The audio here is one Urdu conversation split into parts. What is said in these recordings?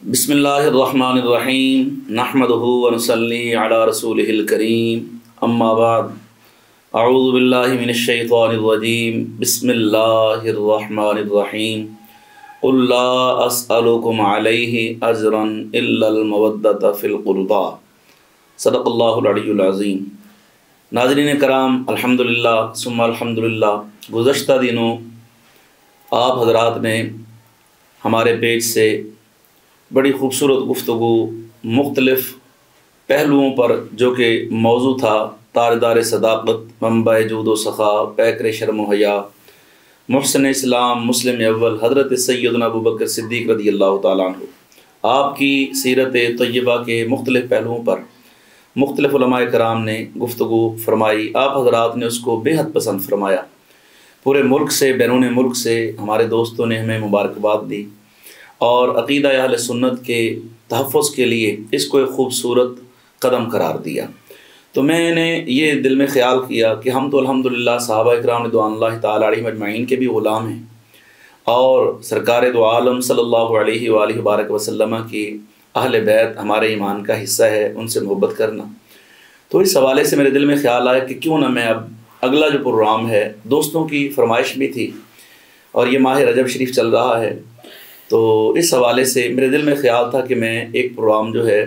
بسم اللہ الرحمن الرحیم نحمدہ ونصلی علی رسولہ الکریم اما بعد اعوذ باللہ من الشیطان الرجیم بسم اللہ الرحمن الرحیم قل لا اسألکم علیہ اجرا الا المودۃ فی القربى صدق اللہ العلی العظیم۔ ناظرین کرام، الحمدللہ ثم الحمدللہ، گزشتہ دنوں آپ حضرات نے ہمارے پیج سے بڑی خوبصورت گفتگو مختلف پہلوؤں پر، جو کہ موضوع تھا تاجدار صداقت، منبع جود و سخا، پیکر شرم و حیا، محسن اسلام، مسلم اول، حضرت سیدنا ابوبکر صدیق رضی اللہ تعالیٰ عنہ، آپ کی سیرت طیبہ کے مختلف پہلوؤں پر مختلف علماء کرام نے گفتگو فرمائی۔ آپ حضرات نے اس کو بے حد پسند فرمایا۔ پورے ملک سے، بیرون ملک سے ہمارے دوستوں نے ہمیں مبارکباد دی اور عقیدہ اہل سنت کے تحفظ کے لیے اس کو ایک خوبصورت قدم قرار دیا۔ تو میں نے یہ دل میں خیال کیا کہ ہم تو الحمدللہ صحابہ اکرام رضوان اللہ تعالیٰ علیہم اجمعین کے بھی غلام ہیں، اور سرکار دو عالم صلی اللہ علیہ وآلہ وبارک وسلم کی اہل بیت ہمارے ایمان کا حصہ ہے، ان سے محبت کرنا۔ تو اس حوالے سے میرے دل میں خیال آیا کہ کیوں نہ میں اب اگلا جو پروگرام ہے، دوستوں کی فرمائش بھی تھی اور یہ ماہ رجب شریف چل رہا ہے، تو اس حوالے سے میرے دل میں خیال تھا کہ میں ایک پروگرام جو ہے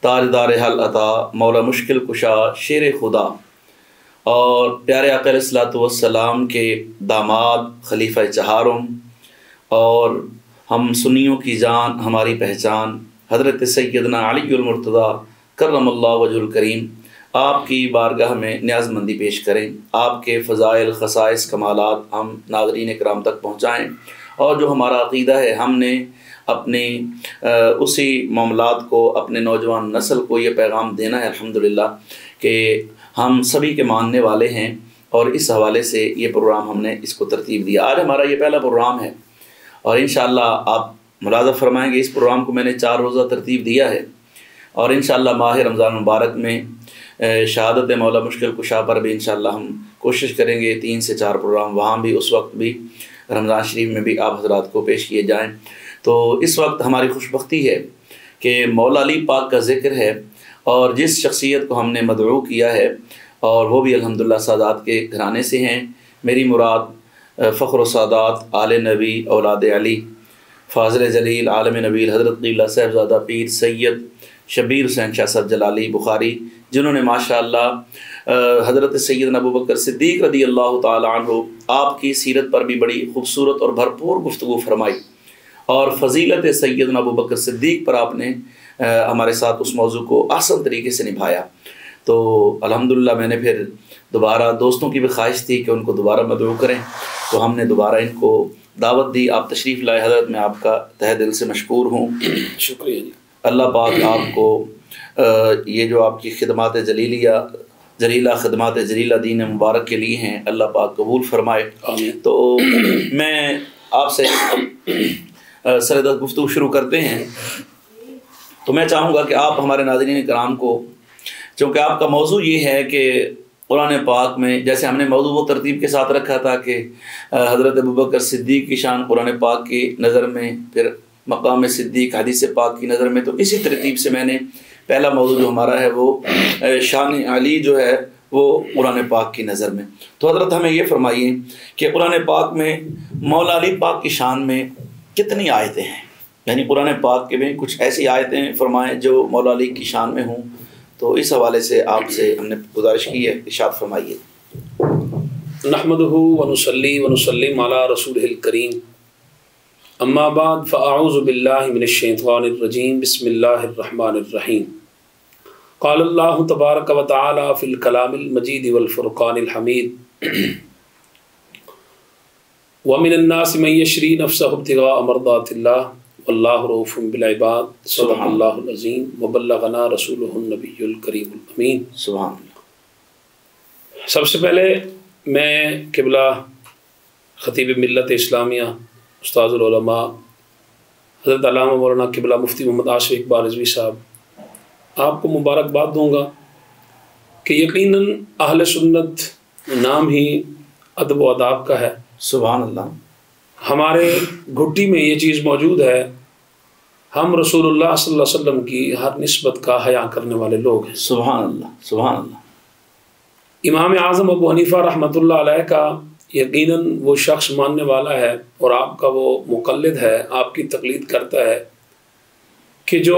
تاجدار حل عطا، مولا مشکل کشا، شیر خدا اور پیارے آقا علیہ الصلوۃ والسلام کے داماد خلیفہ چہارم اور ہم سنیوں کی جان، ہماری پہچان، حضرت سیدنا علی المرتضیٰ کرم اللہ وجہ الکریم، آپ کی بارگاہ میں نیاز مندی پیش کریں، آپ کے فضائل، خصائص، کمالات ہم ناظرین کرام تک پہنچائیں، اور جو ہمارا عقیدہ ہے ہم نے اپنی اسی معاملات کو، اپنے نوجوان نسل کو یہ پیغام دینا ہے الحمدللہ کہ ہم سبھی کے ماننے والے ہیں، اور اس حوالے سے یہ پروگرام ہم نے اس کو ترتیب دیا۔ آج ہمارا یہ پہلا پروگرام ہے اور انشاءاللہ آپ ملاحظہ فرمائیں گے اس پروگرام کو میں نے 4 روزہ ترتیب دیا ہے، اور انشاءاللہ ماہ رمضان مبارک میں شہادت مولا مشکل کشا پر بھی انشاءاللہ ہم کوشش کریں گے 3 سے 4 پروگرام وہاں بھی، اس وقت بھی رمضان شریف میں بھی آپ حضرات کو پیش کیے جائیں۔ تو اس وقت ہماری خوش بختی ہے کہ مولا علی پاک کا ذکر ہے، اور جس شخصیت کو ہم نے مدعو کیا ہے اور وہ بھی الحمدللہ سادات کے گھرانے سے ہیں۔ میری مراد فخر و سادات، آل نبی، اولاد علی، فاضل جلیل، عالم نبیل، حضرت قبلہ صاحبزادہ پیر سید شبیر حسین شاہ صاحب جلالی بخاری، جنہوں نے ماشاءاللہ حضرت سیدنا ابوبکر صدیق رضی اللہ تعالیٰ عنہ آپ کی سیرت پر بھی بڑی خوبصورت اور بھرپور گفتگو فرمائی، اور فضیلت سیدنا ابوبکر صدیق پر آپ نے ہمارے ساتھ اس موضوع کو احسن طریقے سے نبھایا۔ تو الحمدللہ میں نے پھر دوبارہ، دوستوں کی بھی خواہش تھی کہ ان کو دوبارہ مدعو کریں، تو ہم نے دوبارہ ان کو دعوت دی۔ آپ تشریف لائے حضرت، میں آپ کا تہ دل سے مشکور ہوں۔ شکریہ جی۔ اللہ پاک آپ کو یہ جو آپ کی خدمات جلیلہ خدمات جلیلہ دین مبارک کے لیے ہیں، اللہ پاک قبول فرمائے۔ آمین۔ تو میں آپ سے سردست گفتگو شروع کرتے ہیں، تو میں چاہوں گا کہ آپ ہمارے ناظرین کرام کو، چونکہ آپ کا موضوع یہ ہے کہ قرآن پاک میں، جیسے ہم نے موضوع وہ ترتیب کے ساتھ رکھا تھا کہ حضرت ابوبکر صدیق کی شان قرآن پاک کی نظر میں، پھر مقام صدیق حدیث پاک کی نظر میں، تو اسی ترتیب سے میں نے پہلا موضوع جو ہمارا ہے وہ شان علی جو ہے وہ قرآن پاک کی نظر میں۔ تو حضرت ہمیں یہ فرمائیے کہ قرآن پاک میں مولا علی پاک کی شان میں کتنی آیتیں ہیں، یعنی قرآن پاک کے میں کچھ ایسی آیتیں فرمائیں جو مولا علی کی شان میں ہوں، تو اس حوالے سے آپ سے ہم نے گزارش کی ہے، ارشاد فرمائیے۔ نحمدہ ونصلی ونسلم علی رسولہ الکریم، اما بعد فاعوذ باللہ من الشیطان الرجیم، بسم اللہ الرحمن الرحیم۔ قال اللہ تبارک و تعالی فی الکلام المجید والفرقان الحمید، ومن الناس من یشری نفسہ ابتغاء مرضات اللہ واللہ رؤوف بالعباد، صدق اللہ العظیم وبلغنا رسولہ النبی الکریم الامین۔ سبحان اللہ۔ سب سے پہلے میں قبلہ خطیب ملت اسلامیہ، استاذ العلماء حضرت علامہ مولانا قبلہ مفتی محمد عاشق اقبال رضوی صاحب، آپ کو مبارکباد دوں گا کہ یقیناً اہل سنت نام ہی ادب و آداب کا ہے۔ سبحان اللہ۔ ہمارے گھٹی میں یہ چیز موجود ہے، ہم رسول اللہ صلی اللہ علیہ وسلم کی ہر نسبت کا حیا کرنے والے لوگ ہیں۔ سبحان اللہ، سبحان اللہ۔ امام اعظم ابو حنیفہ رحمۃ اللہ علیہ کا یقیناً وہ شخص ماننے والا ہے اور آپ کا وہ مقلد ہے، آپ کی تقلید کرتا ہے کہ جو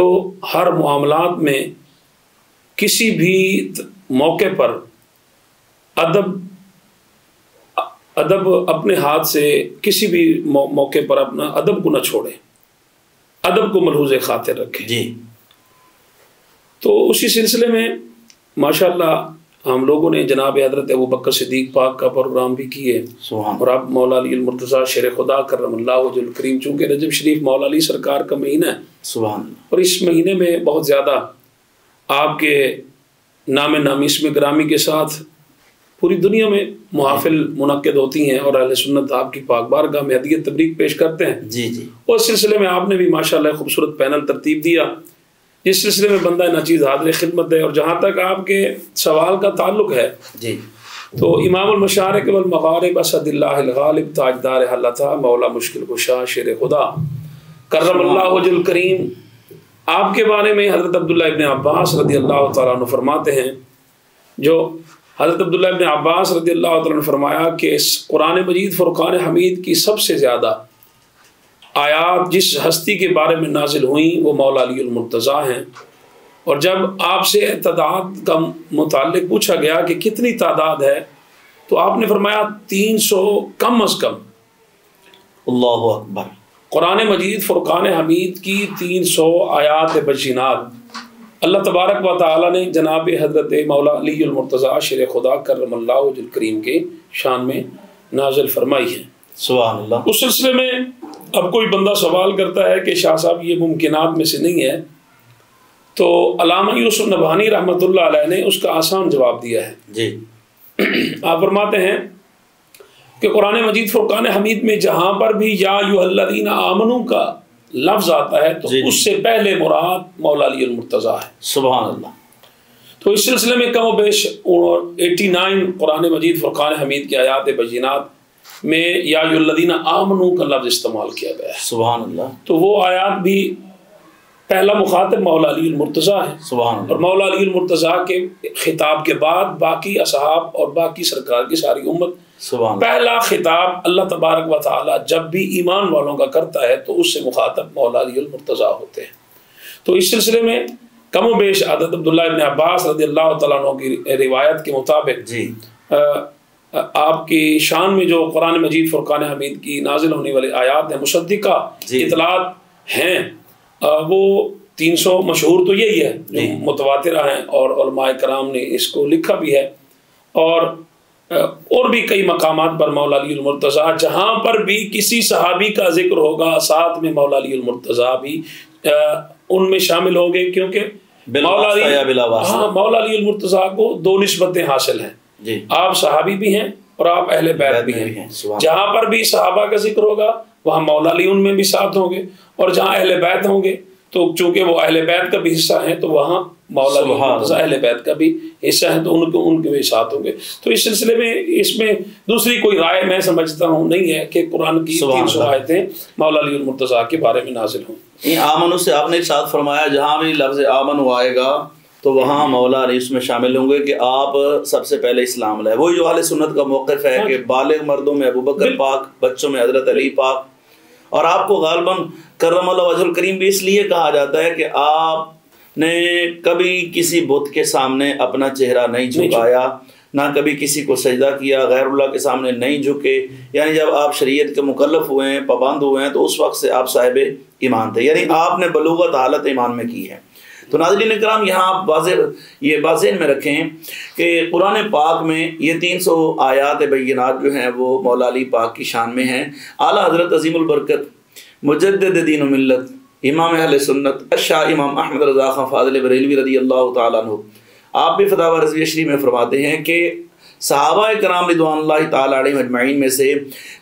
ہر معاملات میں کسی بھی موقع پر ادب اپنے ہاتھ سے کسی بھی موقع پر اپنا ادب کو نہ چھوڑے، ادب کو ملحوظ خاطر رکھے۔ جی۔ تو اسی سلسلے میں ماشاءاللہ ہم لوگوں نے جناب حضرت ابوبکر صدیق پاک کا پروگرام بھی کیے، اور اب مولا علی المرتضیٰ شیر خدا کرم اللہ وجہ الکریم، چونکہ رجب شریف مولا علی سرکار کا مہینہ ہے، سبحان اللہ، اور اس مہینے میں بہت زیادہ آپ کے نام نامی اسم گرامی کے ساتھ پوری دنیا میں محافل منعقد ہوتی ہیں، اور اہل سنت آپ کی پاک بارگاہ میں ہدیہ تبریک پیش کرتے ہیں۔ جی جی۔ اور اس سلسلے میں آپ نے بھی ماشاءاللہ خوبصورت پینل ترتیب دیا، جس سلسلے میں بندہ ناچیز حاضر خدمت ہے۔ اور جہاں تک آپ کے سوال کا تعلق ہے، جی، تو امام المشارق والمغارب اسد اللہ الغالب تاجدار حلتا مولا مشکل کشا شیر خدا کرم اللہ وجہ الکریم، آپ کے بارے میں حضرت عبداللہ ابن عباس رضی اللہ تعالیٰ عنہ فرماتے ہیں، جو حضرت عبداللہ ابن عباس رضی اللہ تعالیٰ عنہ نے فرمایا کہ اس قرآن مجید فرقان حمید کی سب سے زیادہ آیات جس ہستی کے بارے میں نازل ہوئیں وہ مولا علی المرتضیٰ ہیں۔ اور جب آپ سے تعداد کا متعلق پوچھا گیا کہ کتنی تعداد ہے، تو آپ نے فرمایا 300 کم از کم۔ اللہ اکبر۔ قرآن مجید فرقان حمید کی 300 آیات بجینات اللہ تبارک و تعالیٰ نے جناب حضرت مولا علی المرتضیٰ شیر خدا کرم اللہ وجہ الکریم کے شان میں نازل فرمائی ہے۔ سبحان اللہ۔ اس سلسلے میں اب کوئی بندہ سوال کرتا ہے کہ شاہ صاحب یہ ممکنات میں سے نہیں ہے، تو علامہ یوسف نبہانی رحمۃ اللہ علیہ نے اس کا آسان جواب دیا ہے۔ جی۔ آپ فرماتے ہیں کہ قرآن مجید فرقان حمید میں جہاں پر بھی یا ایھا الذین آمنو کا لفظ آتا ہے تو اس سے پہلے مراد مولا علی المرتضیٰ ہے۔ سبحان اللہ۔ تو اس سلسلے میں کم و بیش 89 قرآن مجید فرقان حمید کی آیات بجینات میں یا ایھا الذین آمنو کا لفظ استعمال کیا گیا ہے۔ سبحان اللہ۔ تو وہ آیات بھی پہلا مخاطب مولا علی المرتضیٰ ہے، سبحان اللہ۔ اور مولا علی المرتضیٰ کے خطاب کے بعد باقی اصحاب اور باقی سرکار کی ساری امت۔ سبحان پہلا خطاب اللہ تبارک و تعالیٰ جب بھی ایمان والوں کا کرتا ہے تو اس سے مخاطب مولا علی المرتضیٰ ہوتے ہیں۔ تو اس سلسلے میں کم و بیش حضرت عبداللہ ابن عباس رضی اللہ تعالیٰ عنہ کی روایت کے مطابق جی، آپ کی شان میں جو قرآن مجید فرقان حمید کی نازل ہونے والی آیات ہیں، مصدقہ اطلاعات ہیں، وہ 300 مشہور تو یہی ہے جو متواترہ ہیں، اور علماء کرام نے اس کو لکھا بھی ہے، اور بھی کئی مقامات پر مولا علی المرتضیٰ جہاں پر بھی کسی صحابی کا ذکر ہوگا ساتھ میں مولا علی المرتضیٰ بھی ان میں شامل ہوں گے، کیونکہ مولا علی المرتضیٰ کو 2 نسبتیں حاصل ہیں، جی، آپ صحابی بھی ہیں اور آپ اہل بیت بھی ہیں۔ جہاں پر بھی صحابہ کا ذکر ہوگا وہاں مولا علی ان میں بھی ساتھ ہوں گے، اور جہاں اہل بیت ہوں گے تو چونکہ وہ اہل بیت کا بھی حصہ ہیں تو وہاں مولا علی المرتضیٰ اہل بیت کا بھی حصہ ہیں تو ان کے بھی ساتھ ہوں گے۔ تو اس سلسلے میں اس میں دوسری کوئی رائے میں سمجھتا ہوں نہیں ہے کہ قرآن کی 300 آیتیں مولا علی المرتضیٰ کے بارے میں نازل ہوں۔ آمنو سے آپ نے ارشاد فرمایا جہاں بھی لفظ آمنو آئے گا تو وہاں مولا علی اس میں شامل ہوں گے کہ آپ سب سے پہلے اسلام لائے۔ وہی جو اہل سنت کا موقف ہے کہ بالغ مردوں میں ابوبکر پاک، بچوں میں حضرت علی پاک، اور آپ کو غالباً کرم اللہ وجہ الکریم بھی اس لیے کہا جاتا ہے کہ آپ نے کبھی کسی بت کے سامنے اپنا چہرہ نہیں جھکایا، نہ کبھی کسی کو سجدہ کیا، غیر اللہ کے سامنے نہیں جھکے، یعنی جب آپ شریعت کے مکلف ہوئے ہیں، پابند ہوئے ہیں، تو اس وقت سے آپ صاحب ایمان تھے، یعنی آپ نے بلوغت حالت ایمان میں کی ہے۔ تو ناظرین اکرام یہاں آپ یہ ذہن میں رکھیں کہ قرآن پاک میں یہ 300 آیات بینات جو ہیں وہ مولا علی پاک کی شان میں ہیں۔ اعلیٰ حضرت عظیم البرکت مجدد دین و ملت امام اہل سنت الشاہ امام احمد رضا خان فاضل بریلوی رضی اللہ تعالیٰ عنہ، آپ بھی فتاوی رضویہ شریف میں فرماتے ہیں کہ صحابہ کرام رضوان اللہ تعالیٰ علیہم اجمعین میں سے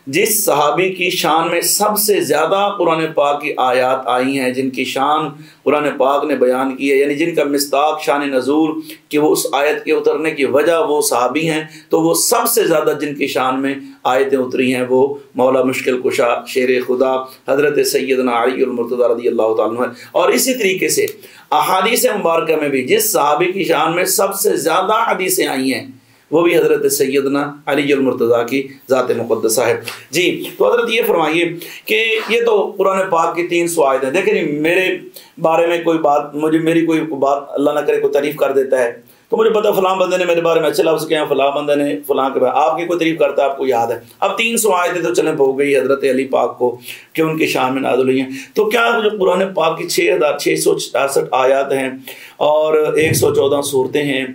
جس صحابی کی شان میں سب سے زیادہ قرآن پاک کی آیات آئی ہیں، جن کی شان قرآن پاک نے بیان کی ہے، یعنی جن کا مصداق شان نزول کہ وہ اس آیت کے اترنے کی وجہ وہ صحابی ہیں، تو وہ سب سے زیادہ جن کی شان میں آیتیں اتری ہیں وہ مولا مشکل کشا شیر خدا حضرت سیدنا علی المرتضیٰ رضی اللہ تعالیٰ عنہ۔ اور اسی طریقے سے احادیث مبارکہ میں بھی جس صحابی کی شان میں سب سے زیادہ حدیثیں آئی ہیں وہ بھی حضرت سیدنا علی المرتضیٰ کی ذات مقدسہ ہے۔ جی تو حضرت یہ فرمائیے کہ یہ تو قرآن پاک کی 300 آیتیں، دیکھیں میرے بارے میں کوئی بات، میری کوئی بات اللہ نہ کرے کوئی تعریف کر دیتا ہے تو مجھے پتا فلاں بندے نے میرے بارے میں اچھے لفظ کیا، فلاں بندے نے فلاں کے بارے آپ کی کوئی تعریف کرتا ہے، آپ کو یاد ہے۔ اب 300 آیتیں تو چلیں ہو گئی حضرت علی پاک کو کہ ان کی شان میں نازل ہوئی ہیں، تو کیا جو قرآن پاک کی 6666 آیات ہیں اور 114 صورتیں ہیں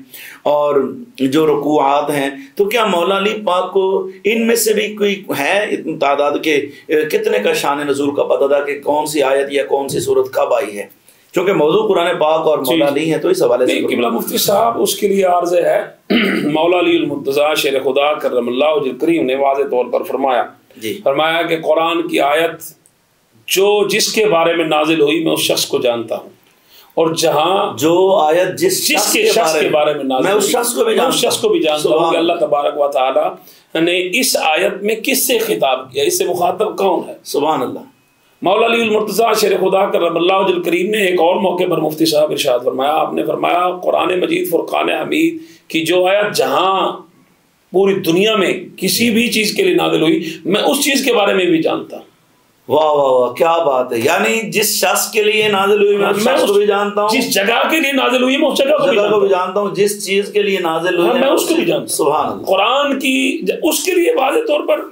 اور جو رکوعات ہیں، تو کیا مولا علی پاک کو ان میں سے بھی کوئی ہے تعداد کے کتنے کا شان نزول کا پتہ تھا کہ کون سی آیت یا کون سی صورت کب آئی ہے؟ چونکہ موضوع قرآن پاک اور مولا علی ہے تو اس حوالے سے قبلہ مفتی صاحب اس کے لیے عرض ہے مولا علی المرتضیٰ شیر خدا کرم اللہ وجہ کریم نے واضح طور پر فرمایا کہ قرآن کی آیت جس کے بارے میں نازل ہوئی میں اس شخص کو جانتا ہوں، اور جہاں جو آیت جس شخص کے بارے میں نازل میں اس شخص کو بھی جانتا ہوں کہ اللہ تبارک و تعالی نے اس آیت میں کس سے خطاب کیا، اس سے مخاطب کون ہے۔ سبحان اللہ۔ مولا علی المرتضیٰ شیر خدا کرم اللہ وجہ الکریم نے ایک اور موقع پر مفتی صاحب ارشاد فرمایا، آپ نے فرمایا قرآن مجید فرقان حمید کی جو آیت جہاں پوری دنیا میں کسی بھی چیز کے لیے نازل ہوئی میں اس چیز کے بارے میں بھی جانتا ہوں۔ واہ واہ واہ کیا بات ہے، یعنی جس شخص کے لیے نازل ہوئی میں اس شخص کو بھی جانتا ہوں، جس جگہ کے لیے نازل ہوئی میں اس جگہ کو بھی جانتا ہوں، جس چیز کے لیے نازل ہوئی میں اس کو بھی جانتا ہوں۔ سبحان اللہ۔ قرآن کی اس کے لیے واضح طور پر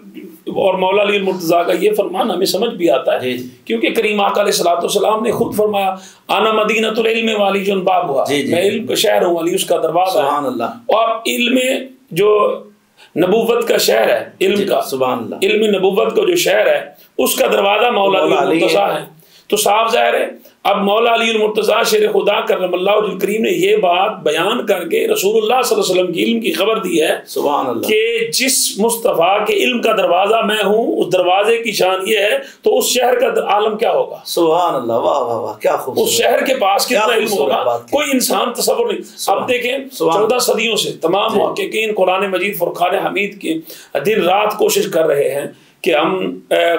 اور مولا علی المرتضیٰ کا یہ فرمان ہمیں سمجھ بھی آتا ہے کیونکہ کریم آقا علیہ الصلوۃ والسلام نے خود فرمایا انا مدینۃ العلم والی جو باب ہوا، میں علم کا شہر ہوں، علی اس کا دروازہ ہے۔ سبحان اللہ۔ اور علم جو نبوت کا شہر ہے، علم کا سبحان اللہ، علم نبوت کا جو شہر ہے اس کا دروازہ مولا علی المرتضیٰ ہے۔ تو صاف ظاہر ہے اب مولا علی المرتضیٰ شیر خدا کرم اللہ وجہ الکریم نے یہ بات بیان کر کے رسول اللہ صلی اللہ علیہ وسلم کی علم کی خبر دی ہے سبحان اللہ کہ جس مصطفیٰ کے علم کا دروازہ میں ہوں، اس دروازے کی شان یہ ہے، تو اس شہر کا عالم کیا ہوگا؟ سبحان اللہ، واہ واہ واہ کیا خوبصورت، اس شہر کے پاس کتنا علم ہوگا کوئی انسان تصور نہیں۔ اب دیکھیں 14 صدیوں سے تمام محققین قرآن مجید فرقان حمید کی دن رات کوشش کر رہے ہیں کہ ہم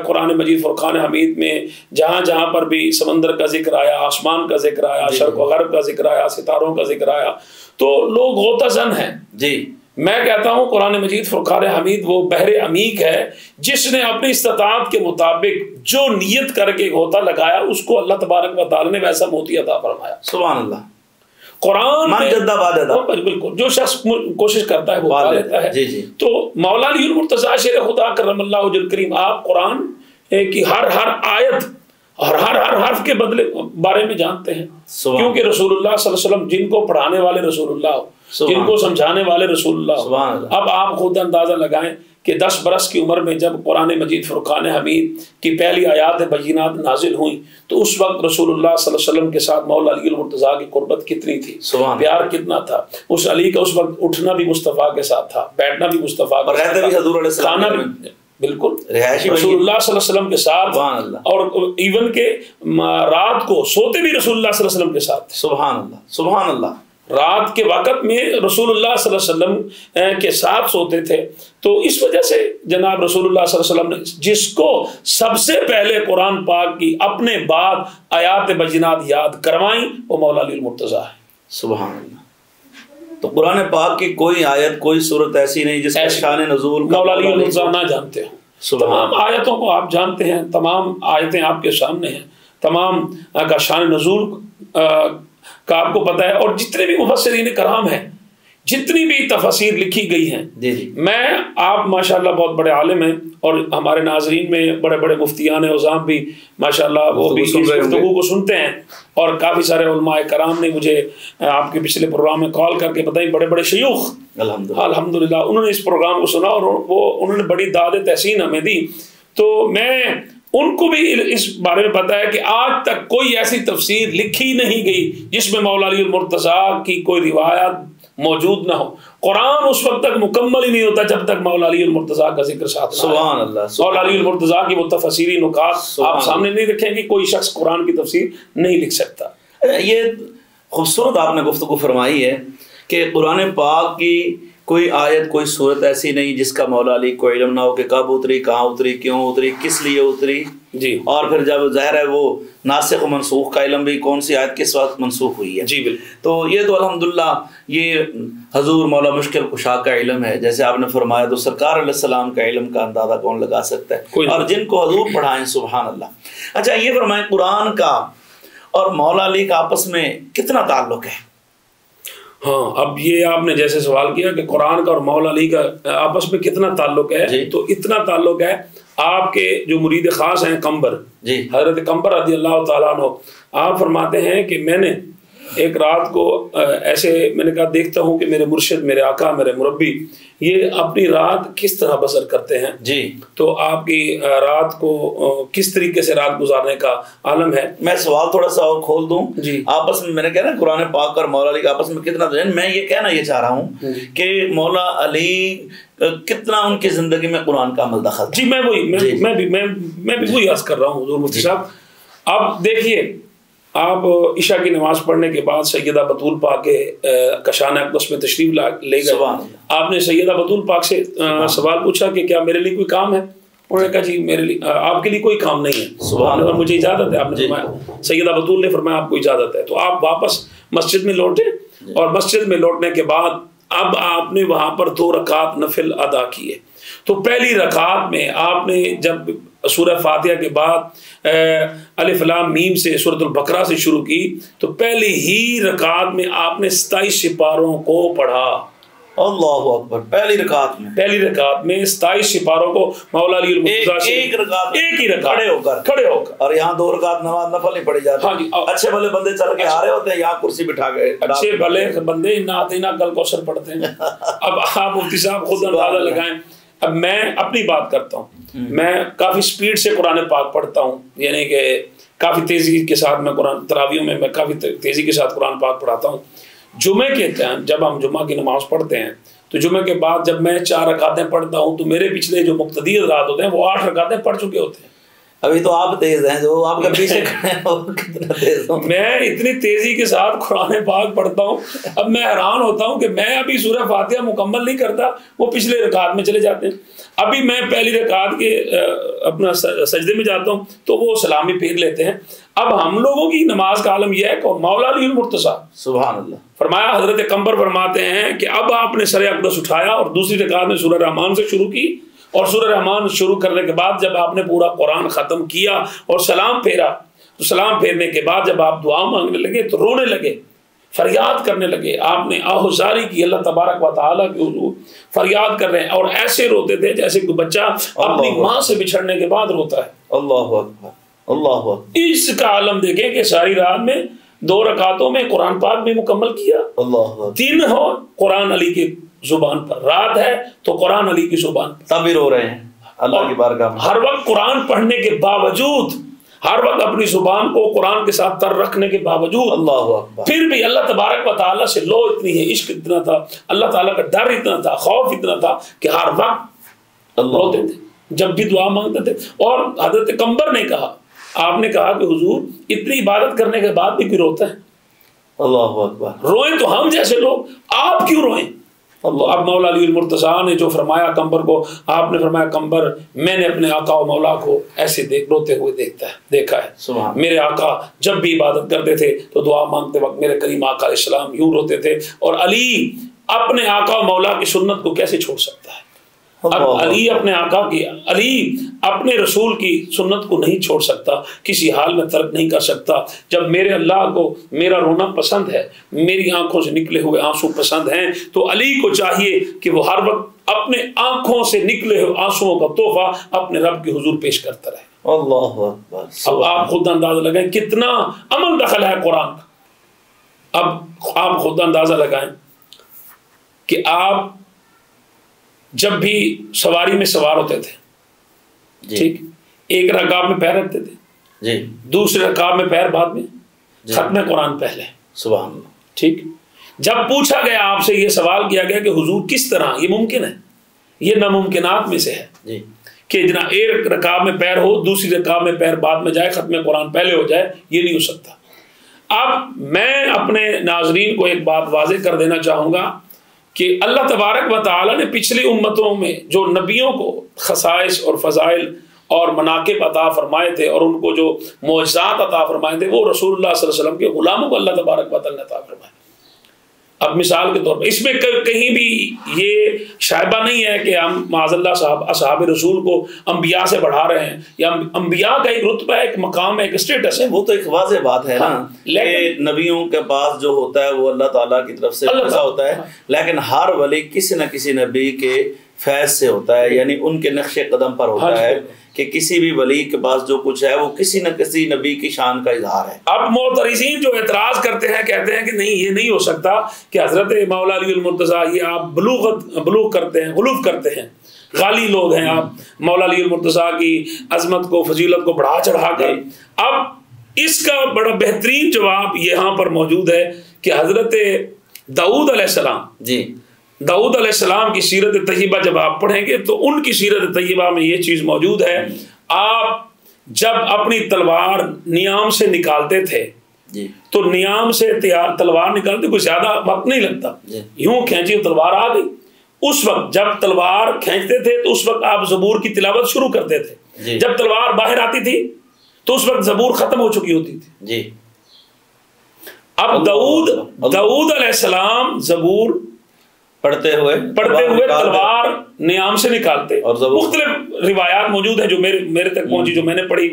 قرآن مجید فرقان حمید میں جہاں جہاں پر بھی سمندر کا ذکر آیا، آسمان کا ذکر آیا، شرق و غرب کا ذکر آیا، ستاروں کا ذکر آیا، تو لوگ غوطہ زن ہیں۔ جی میں کہتا ہوں قرآن مجید فرقان حمید وہ بحر عمیق ہے جس نے اپنی استطاعت کے مطابق جو نیت کر کے غوطہ لگایا اس کو اللہ تبارک و تعالی نے ویسا موتی عطا فرمایا۔ سبحان اللہ۔ قرآن بالکل جو شخص کوشش کرتا ہے وہ پا لیتا ہے۔ تو مولا علی المرتضیٰ شیر خدا کرم اللہ وجہ الکریم آپ قرآن کی ہر آیت اور ہر حرف کے بدلے بارے میں جانتے ہیں، کیونکہ رسول اللہ صلی اللہ علیہ وسلم جن کو پڑھانے والے رسول اللہ، جن کو سمجھانے والے رسول اللہ۔ اب آپ خود اندازہ لگائیں کہ 10 برس کی عمر میں جب قرآن مجید فرقان حمید کی پہلی آیات بینات نازل ہوئیں تو اس وقت رسول اللہ صلی اللہ علیہ وسلم کے ساتھ مولا علی المرتضیٰ کی قربت کتنی تھی، پیار کتنا تھا۔ اس علی کا اس وقت اٹھنا بھی مصطفیٰ کے ساتھ تھا، بیٹھنا بھی مصطفیٰ کے ساتھ تھا، کھانا بھی بالکل رسول اللہ صلی اللہ علیہ وسلم کے ساتھ، اور ایون کہ رات کو سوتے بھی رسول اللہ صلی اللہ علیہ وسلم کے ساتھ۔ سبحان اللہ سبحان اللہ۔ رات کے وقت میں رسول اللہ صلی اللہ علیہ وسلم کے ساتھ سوتے تھے، تو اس وجہ سے جناب رسول اللہ صلی اللہ علیہ وسلم نے جس کو سب سے پہلے قرآن پاک کی اپنے بعد آیات بینات یاد کروائیں وہ مولا علی المرتضیٰ ہے۔ سبحان اللہ۔ تو قرآن پاک کی کوئی آیت کوئی صورت ایسی نہیں جس کا شان نزول مولا علی المرتضیٰ نہ جانتے ہوں۔ تمام آیتوں کو آپ جانتے ہیں، تمام آیتیں آپ کے سامنے ہیں، تمام کا شان نزول کا آپ کو پتہ ہے، اور جتنے بھی مفسرین کرام ہیں، جتنی بھی تفاسیر لکھی گئی ہیں، میں آپ ماشاءاللہ بہت بڑے عالم ہیں اور ہمارے ناظرین میں بڑے بڑے مفتیان عظام بھی ماشاءاللہ وہ بھی اس گفتگو کو سنتے ہیں، اور کافی سارے علماء کرام نے مجھے آپ کے پچھلے پروگرام میں کال کر کے بتائی، بڑے بڑے شیوخ الحمدللہ انہوں نے اس پروگرام کو سنا اور انہوں نے بڑی داد تحسین ہمیں دی۔ تو میں ان کو بھی اس بارے میں پتا ہے کہ آج تک کوئی ایسی تفسیر لکھی نہیں گئی جس میں مولا علی المرتضیٰ کی کوئی روایت موجود نہ ہو. قرآن اس وقت تک مکمل ہی نہیں ہوتا جب تک مولا علی المرتضیٰ کا ذکر ساتھ نہ. سبحان اللہ. مولا علی المرتضیٰ کی وہ تفسیری نکات آپ سامنے نہیں رکھیں گے، کوئی شخص قرآن کی تفسیر نہیں لکھ سکتا. یہ خوبصورت آپ نے گفتگو فرمائی ہے کہ قرآن پاک کی کوئی آیت کوئی صورت ایسی نہیں جس کا مولا علی کو علم نہ ہو کہ کب اتری، کہاں اتری، کیوں اتری، کس لیے اتری. جی. اور پھر جب ظاہر ہے وہ ناسخ و منسوخ کا علم بھی، کون سی آیت کس وقت منسوخ ہوئی ہے. جی بالکل. تو یہ تو الحمدللہ یہ حضور مولا مشکل کشا کا علم ہے. جیسے آپ نے فرمایا تو سرکار علیہ السلام کا علم کا اندازہ کون لگا سکتا ہے، اور جن کو حضور پڑھائیں سبحان اللہ. اچھا یہ فرمائیں قرآن کا اور مولا علی کا آپس میں کتنا تعلق ہے؟ ہاں اب یہ آپ نے جیسے سوال کیا کہ قرآن کا اور مولا علی کا آپس میں کتنا تعلق ہے. جی. تو اتنا تعلق ہے آپ کے جو مرید خاص ہیں قمبر، جی حضرت قمبر رضی اللہ تعالیٰ عنہ، آپ فرماتے ہیں کہ میں نے ایک رات کو ایسے میں نے کہا دیکھتا ہوں کہ میرے مرشد، میرے آقا، میرے مربی یہ اپنی رات کس طرح بسر کرتے ہیں. جی. تو آپ کی رات کو کس طریقے سے رات گزارنے کا عالم ہے. میں سوال تھوڑا سا اور کھول دوں. جی. آپس میں نے کہا نا قرآن پاک اور مولا علی کا آپس میں کتنا، میں یہ کہنا یہ چاہ رہا ہوں کہ مولا علی کتنا ان کی زندگی میں قرآن کا عمل دخل. جی میں بھی وہی عرض کر رہا ہوں حضور مفتی صاحب. اب دیکھیے آپ عشاء کی نماز پڑھنے کے بعد سیدہ بطول پاک کے کشان اقدس میں تشریف لے گئے. آپ نے سیدہ بطول پاک سے سوال پوچھا کہ کیا میرے لیے کوئی کام ہے. انہوں نے کہا جی میرے لیے آپ کے لیے کوئی کام نہیں ہے. سبحان اللہ. مجھے اجازت ہے. آپ نے فرمایا، سیدہ بطول نے فرمایا آپ کو اجازت ہے. تو آپ واپس مسجد میں لوٹے، اور مسجد میں لوٹنے کے بعد اب آپ نے وہاں پر 2 رکعت نفل ادا کیے. تو پہلی رکعت میں آپ نے جب سورہ فاتحہ کے بعد الف لام میم سے سورۃ البقرہ سے شروع کی تو پہلی ہی رکعت میں آپ نے 27 سپاروں کو پڑھا. اللہ اکبر. پہلی رکعت میں 27 سپاروں کو مولا علی المرتضیٰ سے ایک ہی رکعت کھڑے ہو کر. اور یہاں 2 رکعت نماز نفل نہیں پڑھی جاتی. ہاں جی. اچھے بھلے بندے چل کے آ رہے ہوتے ہیں، یہاں کرسی بٹھا گئے. اچھے بھلے بندے نعتینا کل کوثر پڑھتے ہیں. اب آپ مفتی صاحب خود اندازہ لگائیں. اب میں اپنی بات کرتا ہوں. میں کافی سپیڈ سے قرآن پاک پڑھتا ہوں، یعنی کہ کافی تیزی کے ساتھ میں قرآن تراویحوں میں کافی تیزی کے ساتھ قرآن پاک پڑھاتا ہوں. جمعے کے ٹائم جب ہم جمعہ کی نماز پڑھتے ہیں تو جمعے کے بعد جب میں 4 رکعتیں پڑھتا ہوں تو میرے پچھلے جو مقتدی حضرات ہوتے ہیں وہ 8 رکعتیں پڑھ چکے ہوتے ہیں. ابھی تو آپ تیز ہیں، جو آپ کے پیچھے کھڑے ہیں وہ کتنا تیز ہوں. میں اتنی تیزی کے ساتھ قرآن پاک پڑھتا ہوں. اب میں حیران ہوتا ہوں کہ میں ابھی سورہ فاتحہ مکمل نہیں کرتا، وہ پچھلے رکعت میں چلے جاتے ہیں. ابھی میں پہلی رکعت کے اپنا سجدے میں جاتا ہوں تو وہ سلامی پھیر لیتے ہیں. اب ہم لوگوں کی نماز کا عالم یہ ہے کہ مولا علی المرتضیٰ سبحان اللہ فرمایا، حضرت قمبر فرماتے ہیں کہ اب آپ نے سر اقدس اٹھایا اور دوسری رکعت میں سورہ رحمان سے شروع کی، اور سورہ رحمان شروع کرنے کے بعد جب آپ نے پورا قرآن ختم کیا اور سلام پھیرا تو سلام پھیرنے کے بعد جب آپ دعا مانگنے لگے تو رونے لگے، فریاد کرنے لگے. آپ نے آہوزاری کی اللہ تبارک و تعالیٰ کے حضور فریاد کر رہے ہیں، اور ایسے روتے تھے جیسے کوئی بچہ اپنی ماں سے بچھڑنے کے بعد روتا ہے. اللہ اکبر. اللہ اکبر. اس کا عالم دیکھیں کہ ساری رات میں 2 رکعتوں میں قرآن پاک بھی مکمل کیا. اللہ اکبر. 3 ہو قرآن علی کی زبان پر، رات ہے تو قرآن علی کی زبان پر، تب بھی رو رہے ہیں اللہ کی بارگاہ میں. ہر وقت قرآن پڑھنے کے باوجود، ہر وقت اپنی زبان کو قرآن کے ساتھ تر رکھنے کے باوجود، اللہ اکبر، پھر بھی اللہ تبارک و تعالیٰ سے لو اتنی ہے، عشق اتنا تھا، اللہ تعالیٰ کا ڈر اتنا تھا، خوف اتنا تھا کہ ہر وقت روتے تھے جب بھی دعا مانگتے تھے. اور حضرت قمبر نے کہا، آپ نے کہا کہ حضور اتنی عبادت کرنے کے بعد بھی کوئی روتا ہے؟ اللہ اکبر. روئیں تو ہم جیسے لوگ، آپ کیوں روئیں؟ اللہ. اب مولا علی المرتضیٰ نے جو فرمایا قمبر کو، آپ نے فرمایا قمبر میں نے اپنے آقا و مولا کو ایسے روتے ہوئے دیکھا ہے. میرے آقا جب بھی عبادت کرتے تھے تو دعا مانگتے وقت میرے کریم آقا علیہ السلام یوں روتے تھے. اور علی اپنے آقا و مولا کی سنت کو کیسے چھوڑ سکتا ہے؟ اب علی اپنے آقا کی، علی اپنے رسول کی سنت کو نہیں چھوڑ سکتا، کسی حال میں ترک نہیں کر سکتا. جب میرے اللہ کو میرا رونا پسند ہے، میری آنکھوں سے نکلے ہوئے آنسو پسند ہیں، تو علی کو چاہیے کہ وہ ہر وقت اپنے آنکھوں سے نکلے ہوئے آنسوؤں کا تحفہ اپنے رب کے حضور پیش کرتا رہے. اللہ اکبر. اب آپ خود اندازہ لگائیں کتنا عمل دخل ہے قرآن کا. اب آپ خود اندازہ لگائیں کہ آپ جب بھی سواری میں سوار ہوتے تھے، ٹھیک، ایک رکعت میں پیر رکھتے تھے، دوسرے رکعت میں پیر بعد میں، ختم قرآن پہلے، سبحان اللہ، ٹھیک. جب پوچھا گیا آپ سے، یہ سوال کیا گیا کہ حضور کس طرح یہ ممکن ہے؟ یہ ناممکنات میں سے ہے جی کہ جناب ایک رکعت میں پیر ہو، دوسری رکعت میں پیر بعد میں جائے، ختم قرآن پہلے ہو جائے، یہ نہیں ہو سکتا۔ اب میں اپنے ناظرین کو ایک بات واضح کر دینا چاہوں گا کہ اللہ تبارک و تعالی نے پچھلی امتوں میں جو نبیوں کو خصائص اور فضائل اور مناقب عطا فرمائے تھے اور ان کو جو معجزات عطا فرمائے تھے، وہ رسول اللہ صلی اللہ علیہ وسلم کے غلاموں کو اللہ تبارک و تعالی نے عطا فرمائے۔ اب مثال کے طور پر اس میں کہیں بھی یہ شائبہ نہیں ہے کہ ہم معاذ اللہ اصحاب رسول کو انبیاء سے بڑھا رہے ہیں، یا انبیاء کا ایک رتبہ ہے، ایک مقام ہے، ایک اسٹیٹس ہے، وہ تو ایک واضح بات ہے نا کہ نبیوں کے پاس جو ہوتا ہے وہ اللہ تعالیٰ کی طرف سے ایسا ہوتا ہے، لیکن ہر ولی کسی نہ کسی نبی کے فیض سے ہوتا ہے، یعنی ان کے نقش قدم پر ہوتا ہے کہ کسی بھی ولی کے پاس جو کچھ ہے وہ کسی نہ کسی نبی کی شان کا اظہار ہے۔ اب معترضین جو اعتراض کرتے ہیں، کہتے ہیں کہ نہیں یہ نہیں ہو سکتا کہ حضرت مولا علی المرتضیٰ، یہ آپ بلوغ کرتے ہیں، غلوف کرتے ہیں، غالی لوگ ہیں آپ، مولا علی المرتضیٰ کی عظمت کو، فضیلت کو بڑھا چڑھا کر۔ اب اس کا بڑا بہترین جواب یہاں پر موجود ہے کہ حضرت داؤد علیہ السلام، جی داؤد علیہ السلام کی سیرت طیبہ جب آپ پڑھیں گے تو ان کی سیرت طیبہ میں یہ چیز موجود ہے، آپ جب اپنی تلوار نیام سے نکالتے تھے جی تو نیام سے تلوار نکالتے کوئی زیادہ وقت نہیں لگتا، یوں کھینچی تلوار آ گئی۔ اس وقت جب تلوار کھینچتے تھے تو اس وقت آپ زبور کی تلاوت شروع کرتے تھے، جب تلوار باہر آتی تھی تو اس وقت زبور ختم ہو چکی ہوتی تھی۔ جی اب داؤد علیہ السلام زبور پڑھتے ہوئے تلوار نیام سے نکالتے، اور مختلف روایات موجود ہیں جو میرے تک پہنچی، جو میں نے پڑھی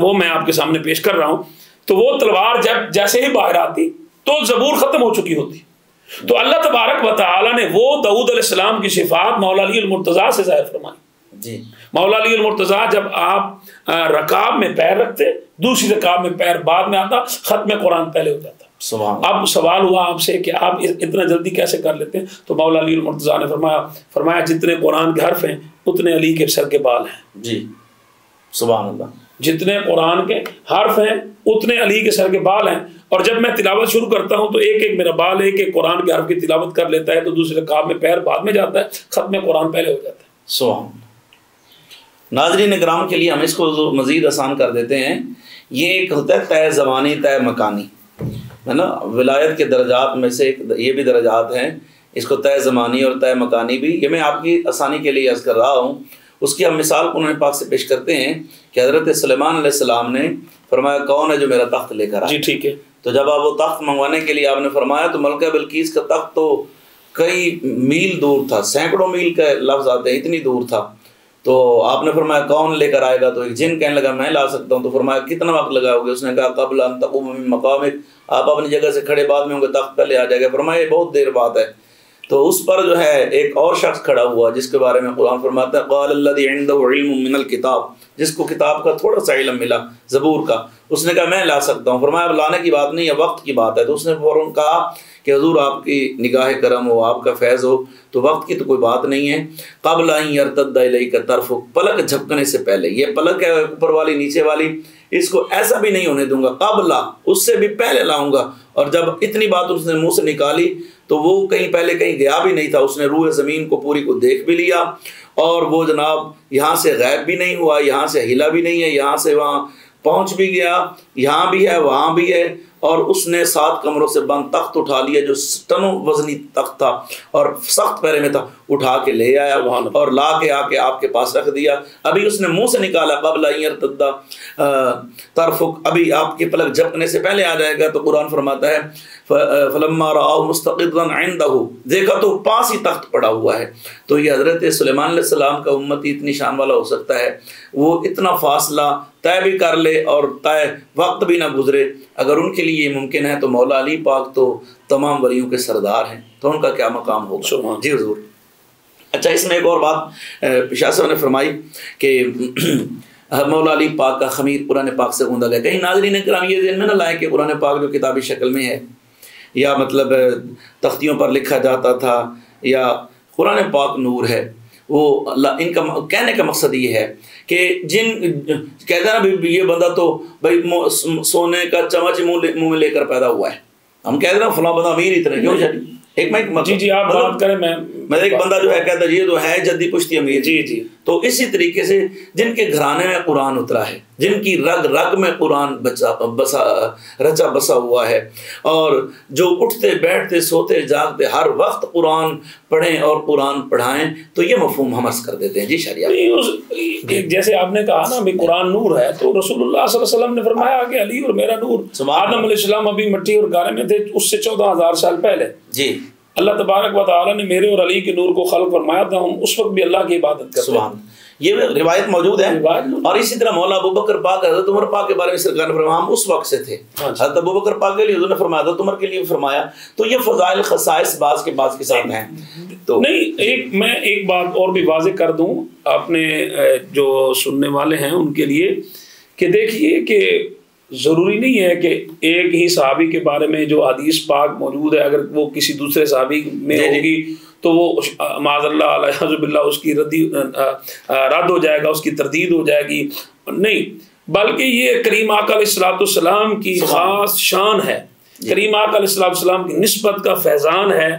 وہ میں آپ کے سامنے پیش کر رہا ہوں۔ تو وہ تلوار جب جیسے ہی باہر آتی تو زبور ختم ہو چکی ہوتی۔ تو اللہ تبارک و تعالی نے وہ داؤد علیہ السلام کی صفات مولا علی المرتضیٰ سے ظاہر فرمائی۔ جی مولا علی المرتضیٰ جب آپ رکعت میں پیر رکھتے، دوسری رکعت میں پیر بعد میں آتا، ختم قرآن پہلے ہو جاتا۔ اب سوال ہوا آپ سے کہ آپ اتنا جلدی کیسے کر لیتے ہیں؟ تو مولا علی المرتضیٰ نے فرمایا جتنے قرآن کے حرف ہیں اتنے علی کے سر کے بال ہیں۔ جی سبحان اللہ، جتنے قرآن کے حرف ہیں اتنے علی کے سر کے بال ہیں، اور جب میں تلاوت شروع کرتا ہوں تو ایک ایک میرا بال ایک ایک قرآن کے حرف کی تلاوت کر لیتا ہے، تو دوسرے رکعت میں پیر بعد میں جاتا ہے، ختم قرآن پہلے ہو جاتا ہے۔ سبحان اللہ۔ ناظرین کرام کے لیے ہم اس کو مزید آسان کر دیتے ہیں، یہ ایک ہوتا ہے طے زمانی طے مکانی، ہے نا۔ ولایت کے درجات میں سے یہ بھی درجات ہیں، اس کو طے زمانی اور طے مکانی بھی، یہ میں آپ کی آسانی کے لیے عرض کر رہا ہوں۔ اس کی ہم مثال قرآن پاک سے پیش کرتے ہیں کہ حضرت سلیمان علیہ السلام نے فرمایا کون ہے جو میرا تخت لے کر آئے؟ جی ٹھیک ہے۔ تو جب آپ وہ تخت منگوانے کے لیے آپ نے فرمایا تو ملکہ بلقیس کا تخت تو کئی میل دور تھا، سینکڑوں میل کا لفظ آتے ہیں، اتنی دور تھا۔ تو آپ نے فرمایا کون لے کر آئے گا؟ تو ایک جن کہنے لگا میں لا سکتا ہوں۔ تو فرمایا کتنا وقت لگاؤ گے؟ اس نے کہا قبل ان تقوم من مقامک، آپ اپنی جگہ سے کھڑے بعد میں ہوں گے، تخت پہلے آ جائے گا۔ فرمایا یہ بہت دیر بعد ہے۔ تو اس پر جو ہے ایک اور شخص کھڑا ہوا جس کے بارے میں قرآن فرماتا ہے قال الذی عنده علم من الکتاب، جس کو کتاب کا تھوڑا سا علم ملا زبور کا، اس نے کہا میں لا سکتا ہوں۔ فرمایا اب لانے کی بات نہیں ہے، وقت کی بات ہے۔ تو اس نے فوراً کہا کہ حضور آپ کی نگاہ کرم ہو، آپ کا فیض ہو، تو وقت کی تو کوئی بات نہیں ہے۔ قبل ان یرتد الیک طرفک، پلک جھپکنے سے پہلے، یہ پلک ہے اوپر والی نیچے والی، اس کو ایسا بھی نہیں ہونے دوں گا، قبل اس سے بھی پہلے لاؤں گا۔ اور جب اتنی بات اس نے منہ سے نکالی تو وہ کہیں پہلے کہیں گیا بھی نہیں تھا، اس نے روح زمین کو پوری کو دیکھ بھی لیا، اور وہ جناب یہاں سے غائب بھی نہیں ہوا، یہاں سے ہلا بھی نہیں ہے، یہاں سے وہاں پہنچ بھی گیا، یہاں بھی ہے وہاں بھی ہے۔ اور اس نے 7 کمروں سے بند تخت اٹھا لیا جو ٹنوں وزنی تخت تھا اور سخت پیرے میں تھا، اٹھا کے لے آیا اور لا کے آ کے آپ کے پاس رکھ دیا۔ ابھی اس نے منہ سے نکالا قبل ان یرتد طرفک، ابھی آپ کی پلک جھپکنے سے پہلے آ جائے گا۔ تو قرآن فرماتا ہے فلما رآہ مستقرا عنده، دیکھا تو پاس ہی تخت پڑا ہوا ہے۔ تو یہ حضرت سلیمان علیہ السلام کا امتی اتنی شان والا ہو سکتا ہے، وہ اتنا فاصلہ طے بھی کر لے اور طے وقت بھی نہ گزرے۔ اگر ان کے لیے یہ ممکن ہے تو مولا علی پاک تو تمام ولیوں کے سردار ہیں، تو ان کا کیا مقام ہوگا؟ جی حضور۔ اچھا، اس میں ایک اور بات شاہ صاحب نے فرمائی کہ مولا علی پاک کا خمیر قرآن پاک سے گوندا گیا۔ کہیں ناظرین کرام یہ ذہن میں نہ لائیں کہ قرآن پاک جو کتابی شکل میں ہے یا مطلب تختیوں پر لکھا جاتا تھا یا قرآن پاک نور ہے، وہ اللہ ان کا کہنے کا مقصد یہ ہے کہ جن کہتے ہیں نا یہ بندہ تو بھائی سونے کا چمچ منہ میں لے کر پیدا ہوا ہے، ہم کہہ رہے ہیں فلاں بندہ امیر اتنے کیوں چلی ایک میں جی آپ بات کریں میں ایک بندہ جو ہے کہتا ہے یہ تو ہے جدی پشتی امیر. جی تو اسی طریقے سے جن کے گھرانے میں قرآن اترا ہے, جن کی رگ رگ میں قرآن رچا بسا ہوا ہے, اور جو اٹھتے بیٹھتے سوتے جاگتے ہر وقت قرآن پڑھیں اور قرآن پڑھائیں, تو یہ مفہوم ہم عرض کر دیتے ہیں. جی شریعہ جیسے آپ نے کہا نا بھی قرآن نور ہے, تو رسول اللہ صلی اللہ علیہ وسلم نے فرمایا کہ علی اور میرا نور. آدم علیہ السلام ابھی مٹی اور گارے میں تھے, اس سے 14,000 سال پہلے جی اللہ تبارک و تعالیٰ نے میرے اور علی کے نور کو خلق فرمایا تھا. ہم اس وقت بھی اللہ کی عبادت کرتے ہیں. یہ روایت موجود ہے. اور اسی طرح مولا ابو بکر پاک حضرت عمر پاک کے بارے میں سرکار نے فرمایا ہم اس وقت سے تھے. حضرت ابو بکر پاک کے لیے حضور نے فرمایا, حضرت عمر کے لیے فرمایا. تو یہ فضائل خصائص بعض کے ساتھ ہیں. تو نہیں, میں ایک بات اور بھی واضح کر دوں اپنے جو سننے والے ہیں ان کے لیے, کہ دیکھیے کہ ضروری نہیں ہے کہ ایک ہی صحابی کے بارے میں جو حدیث پاک موجود ہے اگر وہ کسی دوسرے صحابی میں ہوگی تو وہ معاذ اللہ علیہ باللہ اس کی رد ہو جائے گا, اس کی تردید ہو جائے گی. نہیں, بلکہ یہ کریم آقا علیہ السلام کی خاص شان ہے, کریم آقا علیہ السلام کی نسبت کا فیضان ہے.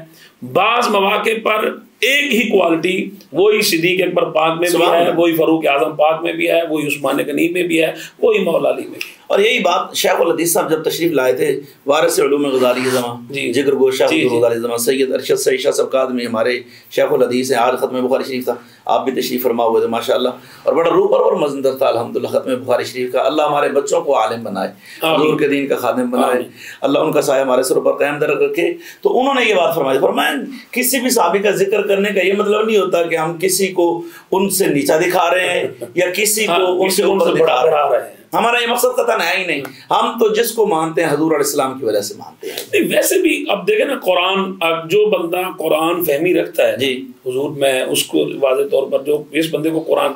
بعض مواقع پر ایک ہی کوالٹی وہی صدیق اکبر پاک میں بھی ہے, وہی فاروق اعظم پاک میں بھی ہے, وہی عثمان غنی میں بھی ہے, وہی مولا علی میں بھی. اور یہی بات شیخ الحدیث صاحب جب تشریف لائے تھے, وارث علوم غزالی زماں جگر گوش شیخ غزالی زماں سید ارشد سعید شاہ صاحب قادمی ہمارے شیخ الحدیث ہیں. آج ختم بخاری شریف تھا, آپ بھی تشریف فرما ہوئے تھے ماشاء اللہ, اور بڑا روح پرور مزندر تھا الحمدللہ ختم بخاری شریف کا. اللہ ہمارے بچوں کو عالم بنائے, حضور کے دین کا خادم بنائے, اللہ ان کا سایہ ہمارے سر پر قائم در رکھے. تو انہوں نے یہ بات فرمائی, فرمایا کسی بھی صحابی کا ذکر کرنے کا یہ مطلب نہیں ہوتا کہ ہم کسی کو ان سے نیچا دکھا رہے ہیں یا کسی کو ان سے اوپر دکھا رہے ہیں. ہمارا یہ مقصد قطعاً ہے ہی نہیں. ہم تو جس کو مانتے ہیں حضور علیہ السلام کی وجہ سے مانتے ہیں. ویسے بھی اب دیکھیں نا, قرآن اب جو بندہ قرآن فہمی رکھتا ہے, جی حضور میں اس کو واضح طور پر جو اس بندے کو قرآن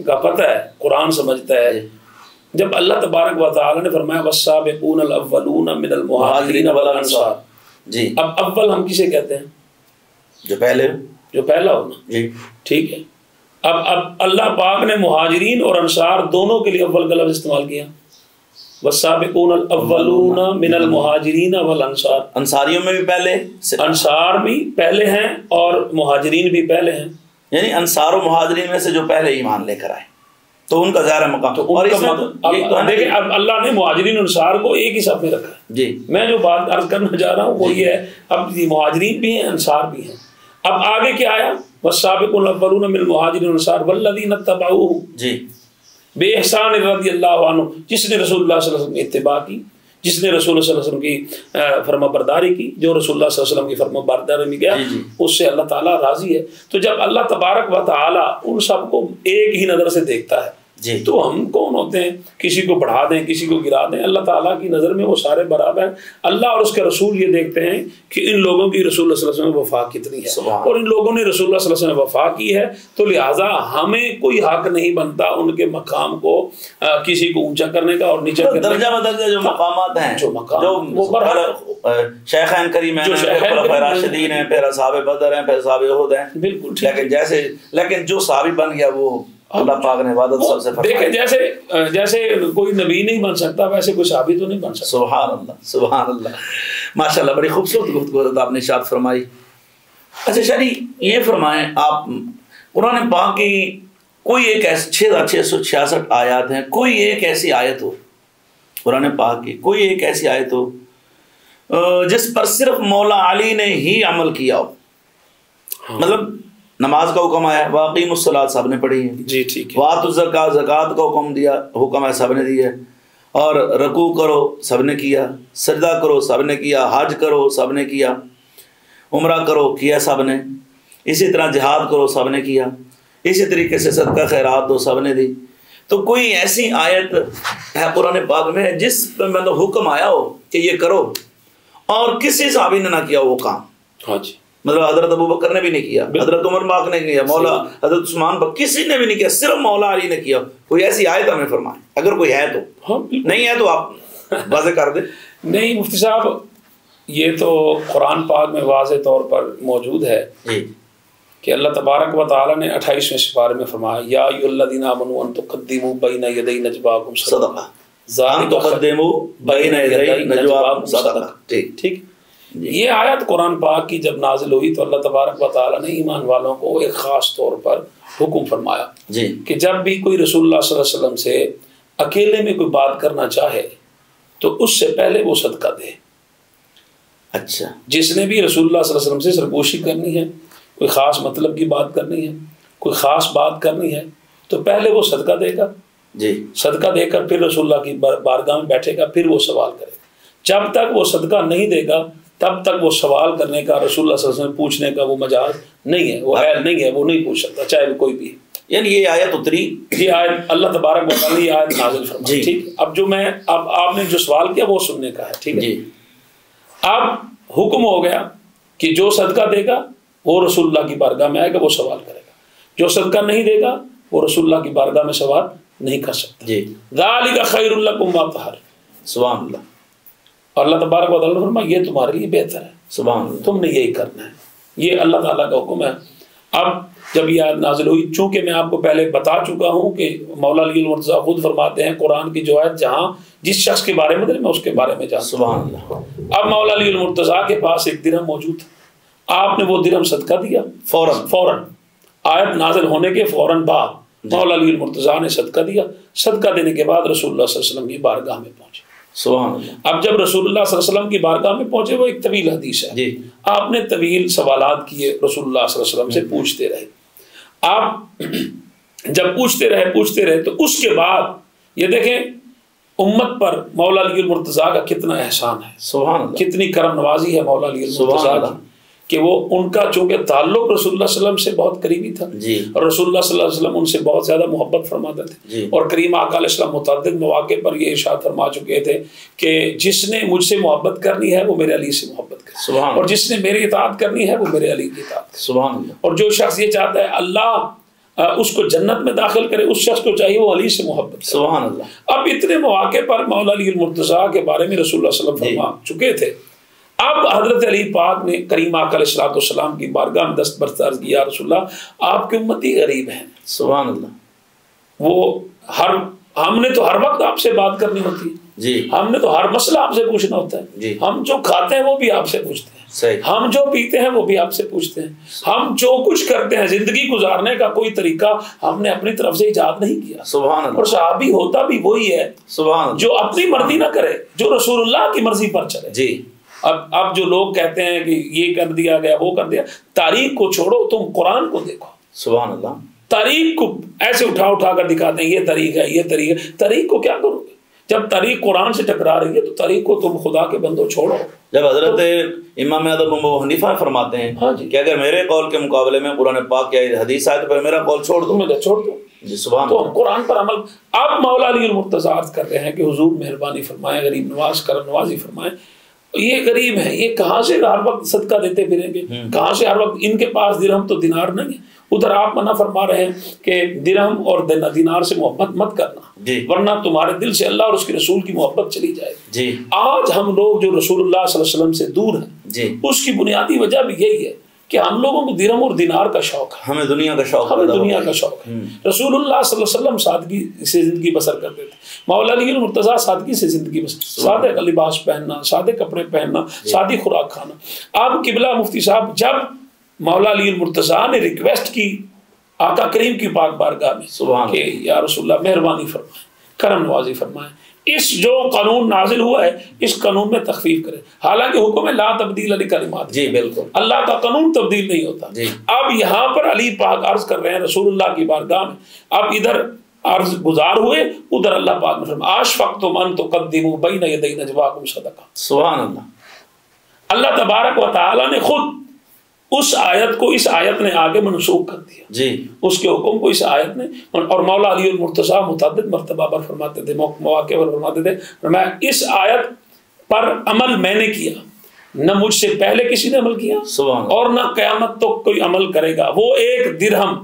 کا پتہ ہے, قرآن سمجھتا ہے, جب اللہ تبارک و تعالی نے فرمایا والسابقون الاولون من المہاجرین والانصار, جی اب اول ہم کسے کہتے ہیں؟ جو پہلا ہو نا, جی ٹھیک ہے. اب اللہ پاک نے مہاجرین اور انصار دونوں کے لیے اول کا لفظ استعمال کیا, والسابقون الاولون من المہاجرین والانصار. انصاریوں میں بھی پہلے, انصار بھی پہلے ہیں اور مہاجرین بھی پہلے ہیں, یعنی انصار و مہاجرین میں سے جو پہلے ایمان لے کر آئے تو ان کا ظاہر مقام. اور دیکھیں اب اللہ نے مہاجرین اور انصار کو ایک ہی صف میں رکھا ہے. جی میں جو بات عرض کرنا چاہ رہا ہوں وہ یہ ہے, اب مہاجرین بھی ہیں انصار بھی ہیں. اب آگے کیا آیا, والسابقون الاولون من المہاجرین والانصار والذین اتبعوہ جی بے احسان رضی اللہ عنہ, جس نے رسول اللہ صلی اللہ علیہ وسلم کی اتباع کی, جس نے رسول اللہ صلی اللہ علیہ وسلم کی فرما برداری کی, جو رسول اللہ صلی اللہ علیہ وسلم کی فرما برداری میں گیا, اس سے اللہ تعالیٰ راضی ہے. تو جب اللہ تبارک و تعالیٰ ان سب کو ایک ہی نظر سے دیکھتا ہے, تو ہم کون ہوتے ہیں کسی کو بڑھا دیں کسی کو گرا دیں؟ اللہ تعالیٰ کی نظر میں وہ سارے برابر ہیں. اللہ اور اس کے رسول یہ دیکھتے ہیں کہ ان لوگوں کی رسول اللہ صلی اللہ علیہ وسلم وفا کتنی ہے, اور ان لوگوں نے رسول اللہ صلی اللہ علیہ وسلم وفا کی ہے, تو لہٰذا ہمیں کوئی حق نہیں بنتا ان کے مقام کو کسی کو اونچا کرنے کا اور نیچا کرنے کا. درجہ بدرجہ جو مقامات ہیں, جو شیخین کریمین ہیں, خلفائے راشدین ہیں, پھر اصحاب بدر ہیں, پھر اصحاب احد ہیں, بالکل. لیکن جو صحابی بن گیا وہ اللہ پاک نے عبادت سب سے فرمائی. دیکھیں جیسے کوئی نبی نہیں بن سکتا ویسے کوئی صحابی تو نہیں بن سکتا. سبحان اللہ سبحان اللہ, ماشاءاللہ بڑی خوبصورت گفتگو آپ نے ارشاد فرمائی. اچھا شریع یہ فرمائیں آپ, قرآن پاک کی کوئی ایک 6666 آیات ہیں, کوئی ایک ایسی آیت ہو قرآن پاک کی, کوئی ایک ایسی آیت ہو جس پر صرف مولا علی نے ہی عمل کیا ہو, مطلب نماز کا حکم آیا واقیم الصلاۃ سب نے پڑھی ہے, جی ٹھیک ہے, وآتوا الزکاۃ زکوٰۃ کا حکم ہے سب نے دیا ہے, اور رکوع کرو سب نے کیا, سجدہ کرو سب نے کیا, حج کرو سب نے کیا, عمرہ کرو کیا سب نے, اسی طرح جہاد کرو سب نے کیا, اسی طریقے سے صدقہ خیرات دو سب نے دی. تو کوئی ایسی آیت ہے قرآن پاک میں جس پہ مطلب حکم آیا ہو کہ یہ کرو اور کسی صحابی نے نہ کیا وہ کام؟ ہاں جی, مطلب حضرت ابو بکر نے بھی نہیں کیا, حضرت عمر پاک نے کیا, مولا حضرت عثمان پاک کسی نے بھی نہیں کیا, صرف مولا علی نے کیا. کوئی ایسی آیت ہمیں فرمائیں اگر کوئی ہے تو. نہیں ہے تو آپ واضح کر دیں. نہیں مفتی صاحب, یہ تو قرآن پاک میں واضح طور پر موجود ہے کہ اللہ تبارک و تعالیٰ نے 28ویں سپارے میں فرمایا یا ایھا الذین آمنوا ان تقدموا بین یدی نجواکم صدقہ, تقدموا بین یدی نجواکم صدقہ. ٹھیک, یہ آیت قرآن پاک کی جب نازل ہوئی تو اللہ تبارک و تعالیٰ نے ایمان والوں کو ایک خاص طور پر حکم فرمایا کہ جب بھی کوئی رسول اللہ صلی اللہ علیہ وسلم سے اکیلے میں کوئی بات کرنا چاہے تو اس سے پہلے وہ صدقہ دے. اچھا. جس نے بھی رسول اللہ صلی اللہ علیہ وسلم سے سرگوشی کرنی ہے، کوئی خاص مطلب کی بات کرنی ہے، کوئی خاص بات کرنی ہے، تو پہلے وہ صدقہ دے گا. صدقہ دے کر پھر رسول اللہ کی بارگاہ میں بیٹھے گا، پھر وہ سوال کرے گا. جب تک وہ صدقہ نہیں دے گا تب تک وہ سوال کرنے کا، رسول اللہ صلی اللہ علیہ وسلم پوچھنے کا وہ مجاز نہیں ہے، وہ اہل نہیں ہے، وہ نہیں پوچھ سکتا چاہے وہ کوئی بھی. یعنی یہ آیت اتری، یہ آیت اللہ تبارک و تعالیٰ نے یہ آیت نازل فرمائی. ٹھیک. اب آپ نے جو سوال کیا وہ سننے کا ہے. ٹھیک ہے. اب حکم ہو گیا کہ جو صدقہ دے گا وہ رسول اللہ کی بارگاہ میں آئے گا، وہ سوال کرے گا. جو صدقہ نہیں دے گا وہ رسول اللہ کی بارگاہ میں سوال نہیں کر سکتا. ذالک خیر لکم واطہر. سبحان اللہ. اور اللہ تبارک و تعالیٰ نے فرمایا یہ تمہارے لیے بہتر ہے. سبحان اللہ. تم نے یہی کرنا ہے. یہ اللہ تعالیٰ کا حکم ہے. اب جب یہ آیت نازل ہوئی، چونکہ میں آپ کو پہلے بتا چکا ہوں کہ مولا علی المرتضیٰ خود فرماتے ہیں قرآن کی جو آیت جہاں جس شخص کے بارے میں دے میں اس کے بارے میں جانتا. سبحان اللہ. اب مولا علی المرتضیٰ کے پاس ایک درہم موجود تھا. آپ نے وہ درہم صدقہ دیا فوراً آیت نازل ہونے کے فوراً بعد مولا علی المرتضیٰ نے صدقہ دیا. صدقہ دینے کے بعد رسول اللہ صلی اللہ علیہ وسلم کی بارگاہ میں پہنچے. سبحان اللہ. اب جب رسول اللہ صلی اللہ علیہ وسلم کی بارگاہ میں پہنچے، وہ ایک طویل حدیث ہے. آپ نے طویل سوالات کیے، رسول اللہ صلی اللہ علیہ وسلم سے پوچھتے رہے. آپ جب پوچھتے رہے تو اس کے بعد یہ دیکھیں امت پر مولا علی المرتضیٰ کا کتنا احسان ہے. سبحان اللہ. کتنی کرم نوازی ہے مولا علی المرتضیٰ کی کہ وہ ان کا چونکہ تعلق رسول اللہ صلی اللہ علیہ وسلم سے بہت قریبی تھا اور رسول اللہ صلی اللہ علیہ وسلم ان سے بہت زیادہ محبت فرماتے تھے. اور کریم آقا علیہ السلام متعدد مواقع پر یہ ارشاد فرما چکے تھے کہ جس نے مجھ سے محبت کرنی ہے وہ میرے علی سے محبت کرے، اور جس نے میری اطاعت کرنی ہے وہ میرے علی کی اطاعت کرے. سبحان اللہ. اور جو شخص یہ چاہتا ہے اللہ اس کو جنت میں داخل کرے، اس شخص کو چاہیے وہ علی سے محبت کرے. سبحان اللہ. اب اتنے مواقع پر مولا علی المرتضیٰ کے بارے میں رسول اللہ صلی اللہ علیہ وسلم فرما چکے تھے. اب حضرت علی پاک نے کریم آقا علیہ السلام کی بارگاہ میں دست برتر کیا، رسول اللہ آپ کے امتی غریب ہیں. سبحان اللہ. وہ ہم نے تو ہر وقت آپ سے بات کرنی ہوتی ہے، ہم نے تو ہر مسئلہ آپ سے پوچھنا ہوتا ہے. ہم جو کھاتے ہیں وہ بھی آپ سے پوچھتے ہیں، ہم جو پیتے ہیں وہ بھی آپ سے پوچھتے ہیں، ہم جو کچھ کرتے ہیں زندگی گزارنے کا کوئی طریقہ ہم نے اپنی طرف سے ایجاد نہیں کیا. سبحان اللہ. اور صحابی ہوتا بھی وہی ہے جو اپنی مرضی نہ کرے، جو رسول اللہ کی مرضی پر چلے. اب جو لوگ کہتے ہیں کہ یہ کر دیا گیا وہ کر دیا، تاریخ کو چھوڑو، تم قرآن کو دیکھو. سبحان اللہ. تاریخ کو ایسے اٹھا کر دکھاتے ہیں یہ تاریخ ہے یہ تاریخ ہے. تاریخ کو کیا کرو گے جب تاریخ قرآن سے ٹکرا رہی ہے؟ تو تاریخ کو تم خدا کے بندو چھوڑو. جب حضرت امام اعظم ابو حنیفہ فرماتے ہیں کہ اگر میرے قول کے مقابلے میں قرآن پاک یا حدیث آئے تو پھر میرا قول چھوڑ دو. سبحان. تو ہم قرآن پر عمل. اب مولا علی المرتضیٰ عرض کر رہے ہیں کہ حضور مہربانی فرمائیں، غریب نواز کرم نوازی فرمائیں. یہ غریب ہے، یہ کہاں سے ہر وقت صدقہ دیتے پھریں گے؟ کہاں سے ہر وقت؟ ان کے پاس درہم تو دینار نہیں ہے. ادھر آپ منع فرما رہے ہیں کہ درہم اور دینار سے محبت مت کرنا، ورنہ تمہارے دل سے اللہ اور اس کے رسول کی محبت چلی جائے گی. آج ہم لوگ جو رسول اللہ صلی اللہ علیہ وسلم سے دور ہیں، اس کی بنیادی وجہ بھی یہی ہے کہ ہم لوگوں کو درہم اور دینار کا شوق ہے، ہمیں دنیا کا شوق ہے. رسول اللہ صلی اللہ علیہ وسلم سادگی سے زندگی بسر کرتے تھے. مولا علی المرتضیٰ سادگی سے زندگی بسر، سادے لباس پہننا، سادے کپڑے پہننا، سادی خوراک کھانا. اب قبلہ مفتی صاحب جب مولا علی المرتضیٰ نے ریکویسٹ کی آقا کریم کی پاک بارگاہ میں کہ یا رسول اللہ مہربانی فرمائیں، کرم نوازی فرمائیں، اس جو قانون نازل ہوا ہے اس قانون میں تخفیف کرے. حالانکہ حکم ہے لا تبدیل لکلمات، بالکل اللہ کا قانون تبدیل نہیں ہوتا. اب یہاں پر علی پاک عرض کر رہے ہیں رسول اللہ کی بارگاہ میں. اب ادھر عرض گزار ہوئے، ادھر اللہ پاک نے فرمایا اشفقتم ان تقدموا بین یدی نجواکم صدقہ. سبحان اللہ. اللہ تبارک و تعالی نے خود اس آیت کو اس آیت نے آگے منسوخ کر دیا، اس کے حکم کو اس آیت نے. اور مولا علی المرتضیٰ متعدد مرتبہ پر فرماتے تھے، مواقع پر فرماتے تھے، فرمایا اس آیت پر عمل میں نے کیا، نہ مجھ سے پہلے کسی نے عمل کیا اور نہ قیامت تک کوئی عمل کرے گا. وہ ایک درہم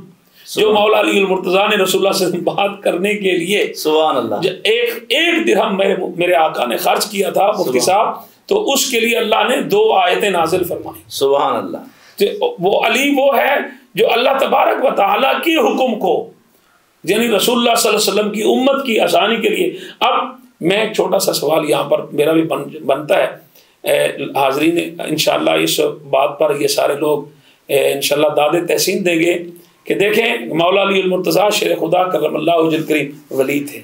جو مولا علی المرتضیٰ نے رسول اللہ سے بات کرنے کے لیے سبحان اللہ ایک درہم میرے آقا نے خرچ کیا تھا مفتی صاحب، تو اس کے لیے اللہ نے 2 آیتیں نازل فرمائیں. سبحان اللہ. وہ علی وہ ہے جو اللہ تبارک و تعالیٰ کے حکم کو، یعنی رسول اللہ صلی اللہ علیہ وسلم کی امت کی آسانی کے لیے. اب میں ایک چھوٹا سا سوال یہاں پر میرا بھی بنتا ہے. حاضرین انشاءاللہ اس بات پر یہ سارے لوگ انشاءاللہ داد تحسین دیں گے کہ دیکھیں مولا علی المرتضیٰ شیر خدا کرم اللہ وجہ الکریم ولی تھے،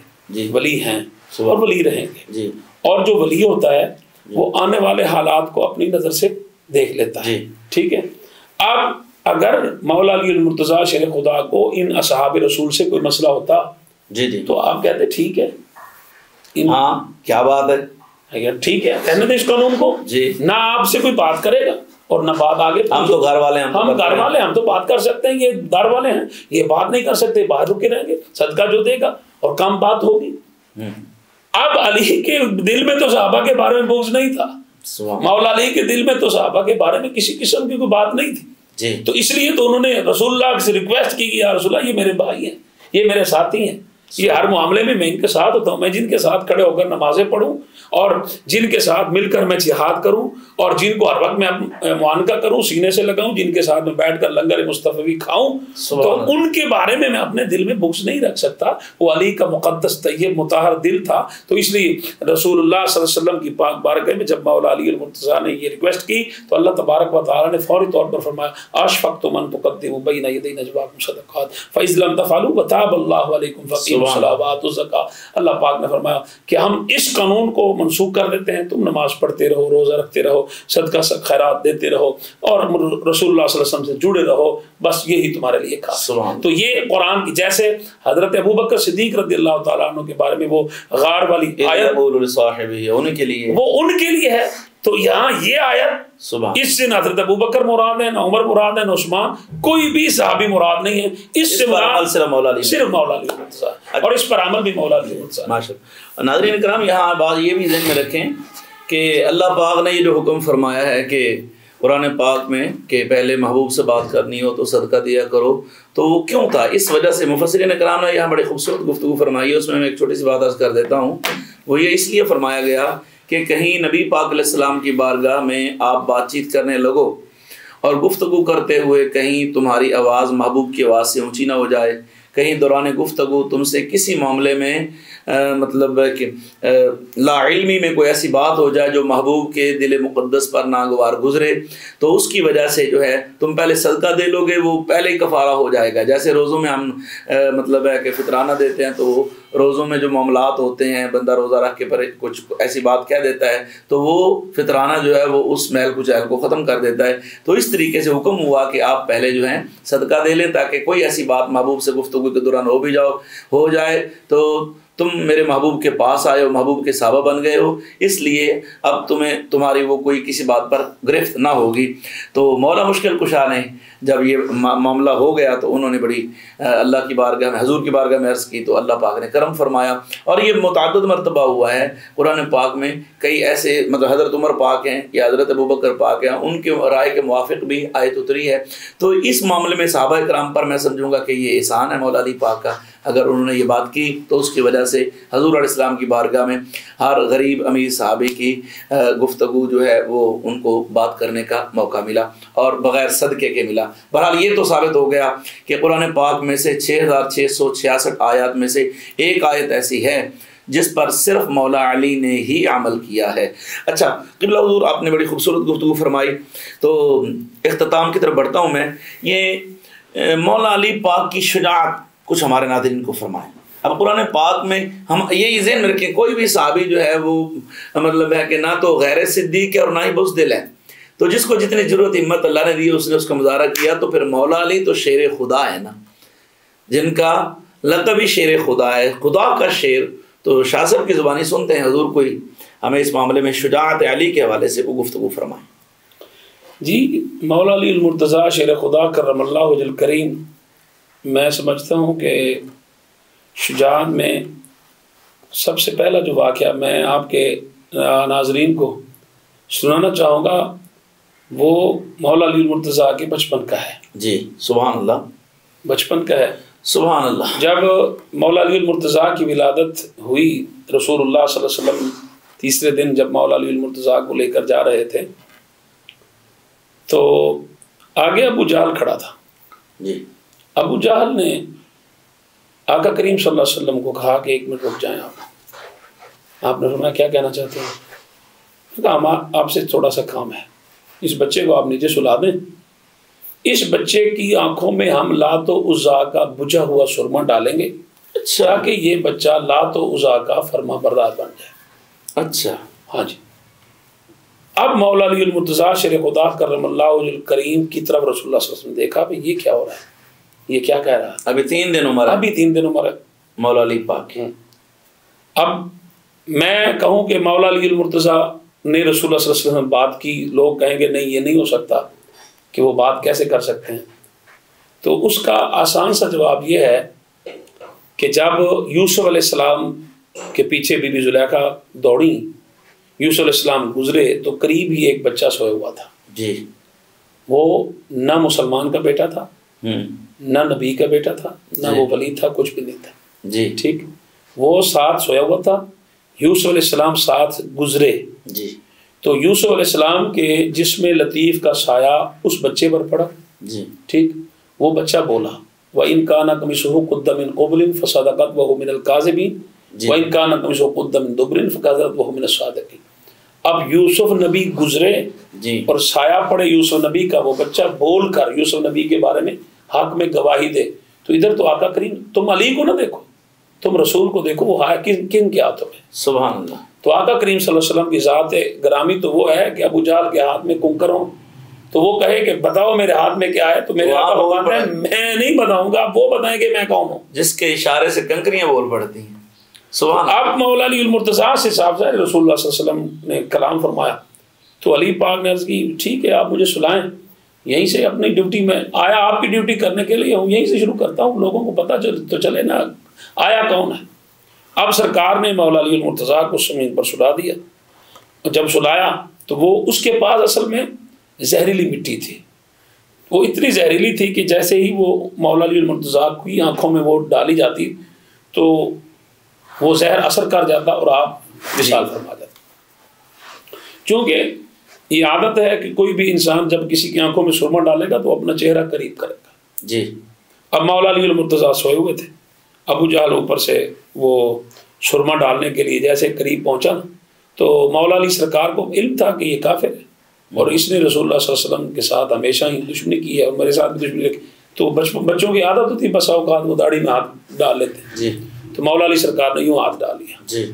ولی ہیں اور ولی رہیں گے، اور جو ولی ہوتا ہے وہ آنے والے حالات کو اپنی نظر سے دیکھ لیتا ہے، ٹھیک ہے۔ اب اگر مولا علی المرتضیٰ شیر خدا کو ان اصحاب رسول سے کوئی مسئلہ ہوتا تو آپ کہتے ٹھیک ہے، ہاں کیا بات ہے، ٹھیک ہے، کہنے دیں اس قانون کو، نہ آپ سے کوئی بات کرے گا اور نہ بات آگے، ہم تو گھر والے ہیں، ہم گھر والے ہیں، ہم تو بات کر سکتے ہیں، یہ دار والے ہیں، یہ بات نہیں کر سکتے، باہر رکے رہیں گے، صدقہ جو دے گا اور کم بات ہوگی۔ اب علی کے دل میں تو صحابہ کے بارے میں بغض نہیں تھا، مولا علی کے دل میں تو صحابہ کے بارے میں کسی قسم کی کوئی بات نہیں تھی، تو اس لیے تو انہوں نے رسول اللہ سے ریکویسٹ کی کہ یا رسول اللہ یہ میرے بھائی ہیں، یہ میرے ساتھی ہیں، یہ ہر معاملے میں ان کے ساتھ ہوتا ہوں، میں جن کے ساتھ کھڑے ہو کر نمازیں پڑھوں اور جن کے ساتھ مل کر میں جہاد کروں اور جن کو ہر وقت میں معانقہ کروں، سینے سے لگاؤں، جن کے ساتھ میں بیٹھ کر لنگر مصطفی کھاؤں، تو ان کے بارے میں اپنے دل میں بغض نہیں رکھ سکتا۔ وہ علی کا مقدس طیب مطہر دل تھا، تو اس لیے رسول اللہ صلی اللہ علیہ وسلم کی پاک بارگاہ میں جب مولا علی المرتضیٰ نے یہ ریکویسٹ کی تو اللہ تبارک و تعالیٰ نے فوری طور پر فرمایا اشفقتم ان تقدموا بین یدی نجواکم صدقات فاذا لم تفعلوا وتاب اللہ علیکم فاقیموا الصلاۃ والزکاۃ۔ اللہ پاک نے فرمایا کہ ہم اس قانون کو منسوخ کر دیتے ہیں، تم نماز پڑھتے رہو، روزہ رکھتے رہو، صدقہ خیرات دیتے رہو اور رسول اللہ صلی اللہ علیہ وسلم سے جڑے رہو، بس یہی تمہارے لیے کافی۔ تو یہ قرآن کی جیسے حضرت ابوبکر صدیق رضی اللہ تعالیٰ عنہ کے بارے میں وہ غار والی آیت وہ ان کے لیے ہے، تو یہاں یہ آیت اس سے نہ حضرت ابوبکر مراد ہے، نہ عمر مراد ہے، نہ عثمان، کوئی بھی صحابی مراد نہیں ہے، اس سے مراد صرف مولا علی اور اس پر عمل بھی مولا علی۔ ماشاءاللہ۔ ناظرین کرام یہاں بات یہ بھی ذہن میں رکھیں کہ اللہ پاک نے یہ جو حکم فرمایا ہے کہ قرآن پاک میں کہ پہلے محبوب سے بات کرنی ہو تو صدقہ دیا کرو، تو وہ کیوں تھا؟ اس وجہ سے مفسرین کرام نے یہاں بڑی خوبصورت گفتگو فرمائی ہے، اس میں ایک چھوٹی سی بات عرض کر دیتا ہوں۔ وہ یہ اس لیے فرمایا گیا کہ کہیں نبی پاک علیہ السلام کی بارگاہ میں آپ بات چیت کرنے لگو اور گفتگو کرتے ہوئے کہیں تمہاری آواز محبوب کی آواز سے اونچی نہ ہو جائے، کہیں دوران گفتگو تم سے کسی معاملے میں مطلب کہ لا علمی میں کوئی ایسی بات ہو جائے جو محبوب کے دل مقدس پر ناگوار گزرے، تو اس کی وجہ سے جو ہے تم پہلے صدقہ دے لو گے، وہ پہلے ہی کفارہ ہو جائے گا۔ جیسے روزوں میں ہم مطلب ہے کہ فطرانہ دیتے ہیں، تو روزوں میں جو معاملات ہوتے ہیں، بندہ روزہ رکھ کے پر کچھ ایسی بات کہہ دیتا ہے تو وہ فطرانہ جو ہے وہ اس محل کچیل کو ختم کر دیتا ہے۔ تو اس طریقے سے حکم ہوا کہ آپ پہلے جو ہیں صدقہ دے لیں تاکہ کوئی ایسی بات محبوب سے گفتگو کے دوران ہو جائے تو تم میرے محبوب کے پاس آئے ہو، محبوب کے صحابہ بن گئے ہو، اس لیے اب تمہاری وہ کوئی کسی بات پر گرفت نہ ہوگی۔ تو مولا مشکل کشا نے جب یہ معاملہ ہو گیا تو انہوں نے بڑی اللہ کی بارگاہ میں، حضور کی بارگاہ میں عرض کی، تو اللہ پاک نے کرم فرمایا، اور یہ متعدد مرتبہ ہوا ہے قرآن پاک میں۔ کئی ایسے مطلب حضرت عمر پاک ہیں یا حضرت ابوبکر پاک ہیں، ان کے رائے کے موافق بھی آیت اتری ہے۔ تو اس معاملے میں صحابہ کرام پر میں سمجھوں گا کہ یہ احسان ہے مولا علی پاک کا، اگر انہوں نے یہ بات کی تو اس کی وجہ سے حضور علیہ السلام کی بارگاہ میں ہر غریب امیر صحابی کی گفتگو جو ہے وہ ان کو بات کرنے کا موقع ملا اور بغیر صدقے کے ملا۔ بہرحال یہ تو ثابت ہو گیا کہ قرآن پاک میں سے 6666 آیات میں سے ایک آیت ایسی ہے جس پر صرف مولا علی نے ہی عمل کیا ہے۔ اچھا قبلہ حضور، آپ نے بڑی خوبصورت گفتگو فرمائی، تو اختتام کی طرف بڑھتا ہوں میں۔ یہ مولا علی پاک کی شجاعت کچھ ہمارے ناظرین کو فرمائیں۔ اب قرآن پاک میں ہم یہی ذہن میں رکھیں، کوئی بھی صحابی جو ہے وہ مطلب ہے کہ نہ تو غیر صدیق ہے اور نہ ہی بزدل ہے، تو جس کو جتنی ضرورت ہمت اللہ نے دی اس نے اس کا مظاہرہ کیا۔ تو پھر مولا علی تو شیر خدا ہے نا، جن کا لقب ہی شیر خدا ہے، خدا کا شیر۔ تو شاہ صاحب کی زبانی سنتے ہیں، حضور کوئی ہمیں اس معاملے میں شجاعت علی کے حوالے سے وہ گفتگو فرمائیں۔ جی، مولا علی المرتضیٰ شیر خدا کرم اللہ وجہ الکریم، میں سمجھتا ہوں کہ شجاعت میں سب سے پہلا جو واقعہ میں آپ کے ناظرین کو سنانا چاہوں گا وہ مولا علی المرتضیٰ کے بچپن کا ہے۔ جی سبحان اللہ، بچپن کا ہے، سبحان اللہ۔ جب مولا علی المرتضیٰ کی ولادت ہوئی، رسول اللہ صلی اللہ علیہ وسلم تیسرے دن جب مولا علی المرتضیٰ کو لے کر جا رہے تھے تو آگے ابو جہل کھڑا تھا۔ جی، ابو جہل نے آقا کریم صلی اللہ علیہ وسلم کو کہا کہ ایک منٹ رک جائیں آپ نے فرمایا کیا کہنا چاہتے ہیں؟ کہا آپ سے تھوڑا سا کام ہے، اس بچے کو آپ نیچے سلا دیں، اس بچے کی آنکھوں میں ہم لات و عزا کا بجھا ہوا سرما ڈالیں گے تاکہ یہ بچہ لات و عزا کا فرما بردار بن جائے۔ اچھا، ہاں جی۔ اب مولا علی المرتضیٰ شیر خدا کرم اللہ وجہ الکریم کی طرف رسول اللہ صلی اللہ علیہ وسلم دیکھا، بھئی یہ کیا ہو رہا ہے، یہ کیا کہہ رہا ہے؟ ابھی 3 دن عمر ہے، ابھی 3 دن عمر ہے مولا علی پاک۔ اب میں کہوں کہ مولا علی المرتضیٰ نے رسول اللہ صلی اللہ علیہ وسلم بات کی، لوگ کہیں گے نہیں یہ نہیں ہو سکتا کہ وہ بات کیسے کر سکتے ہیں، تو اس کا آسان سا جواب یہ ہے کہ جب یوسف علیہ السلام کے پیچھے بی بی زلیخا دوڑی، یوسف علیہ السلام گزرے تو قریب ہی ایک بچہ سویا ہوا تھا جی، وہ نہ مسلمان کا بیٹا تھا، نہ نبی کا بیٹا تھا، نہ وہ ولی تھا، کچھ بھی نہیں تھا جی، ٹھیک، وہ ساتھ سویا ہوا تھا، یوسف علیہ السلام ساتھ گزرے جی، تو یوسف علیہ السلام کے جسم لطیف کا سایہ اس بچے پر پڑا جی، ٹھیک، وہ بچہ بولا وَإِنْ كَانَ قَمِيصُهُ قُدَّ مِنْ قُبُلٍ فَصَدَقَتْ وَهُوَ مِنَ الْكَاذِبِينَ وَإِنْ كَانَ قَمِيصُهُ قُدَّ مِنْ دُبُرٍ فَكَذَبَتْ وَهُوَ مِنَ الصَّادِقِينَ۔ اب یوسف نبی گزرے جی، اور سایہ پڑے یوسف نبی کا، وہ بچہ بول کر یوسف نبی کے بارے میں حق میں گواہی دے، تو ادھر تو آقا کریم تم علی کو نہ دیکھو، تم رسول کو دیکھو، وہ ہے کن کے ہاتھوں میں؟ سبحان اللہ۔ تو آقا کریم صلی اللہ علیہ وسلم کی ذات گرامی تو وہ ہے کہ ابو جہل کے ہاتھ میں کنکر ہوں تو وہ کہے کہ بتاؤ میرے ہاتھ میں کیا ہے، تو میرے آقا بتاتے ہیں میں نہیں بتاؤں گا، وہ بتائیں کہ میں کون ہوں، جس کے اشارے سے کنکریاں بول پڑتی ہیں۔ سبحان اللہ۔ اب مولا علی المرتضیٰ سے صاحب سے رسول اللہ صلی اللہ علیہ وسلم نے کلام فرمایا تو علی پاک نے عرض کی ٹھیک ہے آپ مجھے سلائیں، یہیں سے اپنی ڈیوٹی میں آیا، آپ کی ڈیوٹی کرنے کے لیے ہوں، یہیں سے شروع کرتا ہوں، لوگوں کو پتہ تو چلے نا آیا کون ہے۔ اب سرکار نے مولا علی المرتضیٰ کو زمین پر سلا دیا، جب سلایا تو وہ اس کے پاس اصل میں زہریلی مٹی تھی، وہ اتنی زہریلی تھی کہ جیسے ہی وہ مولا علی المرتضیٰ کی آنکھوں میں وہ ڈالی جاتی تو وہ زہر اثر کر جاتا اور آپ وصال فرما جاتے۔ چونکہ یہ عادت ہے کہ کوئی بھی انسان جب کسی کی آنکھوں میں سرما ڈالے گا تو اپنا چہرہ قریب کرے گا جی۔ اب مولا علی المرتضیٰ سوئے ہوئے تھے، ابو جہل اوپر سے وہ سرما ڈالنے کے لیے جیسے قریب پہنچا نا تو مولا علی سرکار کو علم تھا کہ یہ کافر ہے اور اس نے رسول اللہ صلی اللہ علیہ وسلم کے ساتھ ہمیشہ ہی دشمنی کی ہے اور میرے ساتھ بھی دشمنی رکھی، تو بچوں کی عادت ہوتی بسا اوقات وہ داڑھی میں ہاتھ ڈال لیتے جی، تو مولا علی سرکار نے یوں ہاتھ ڈال لیا، جی،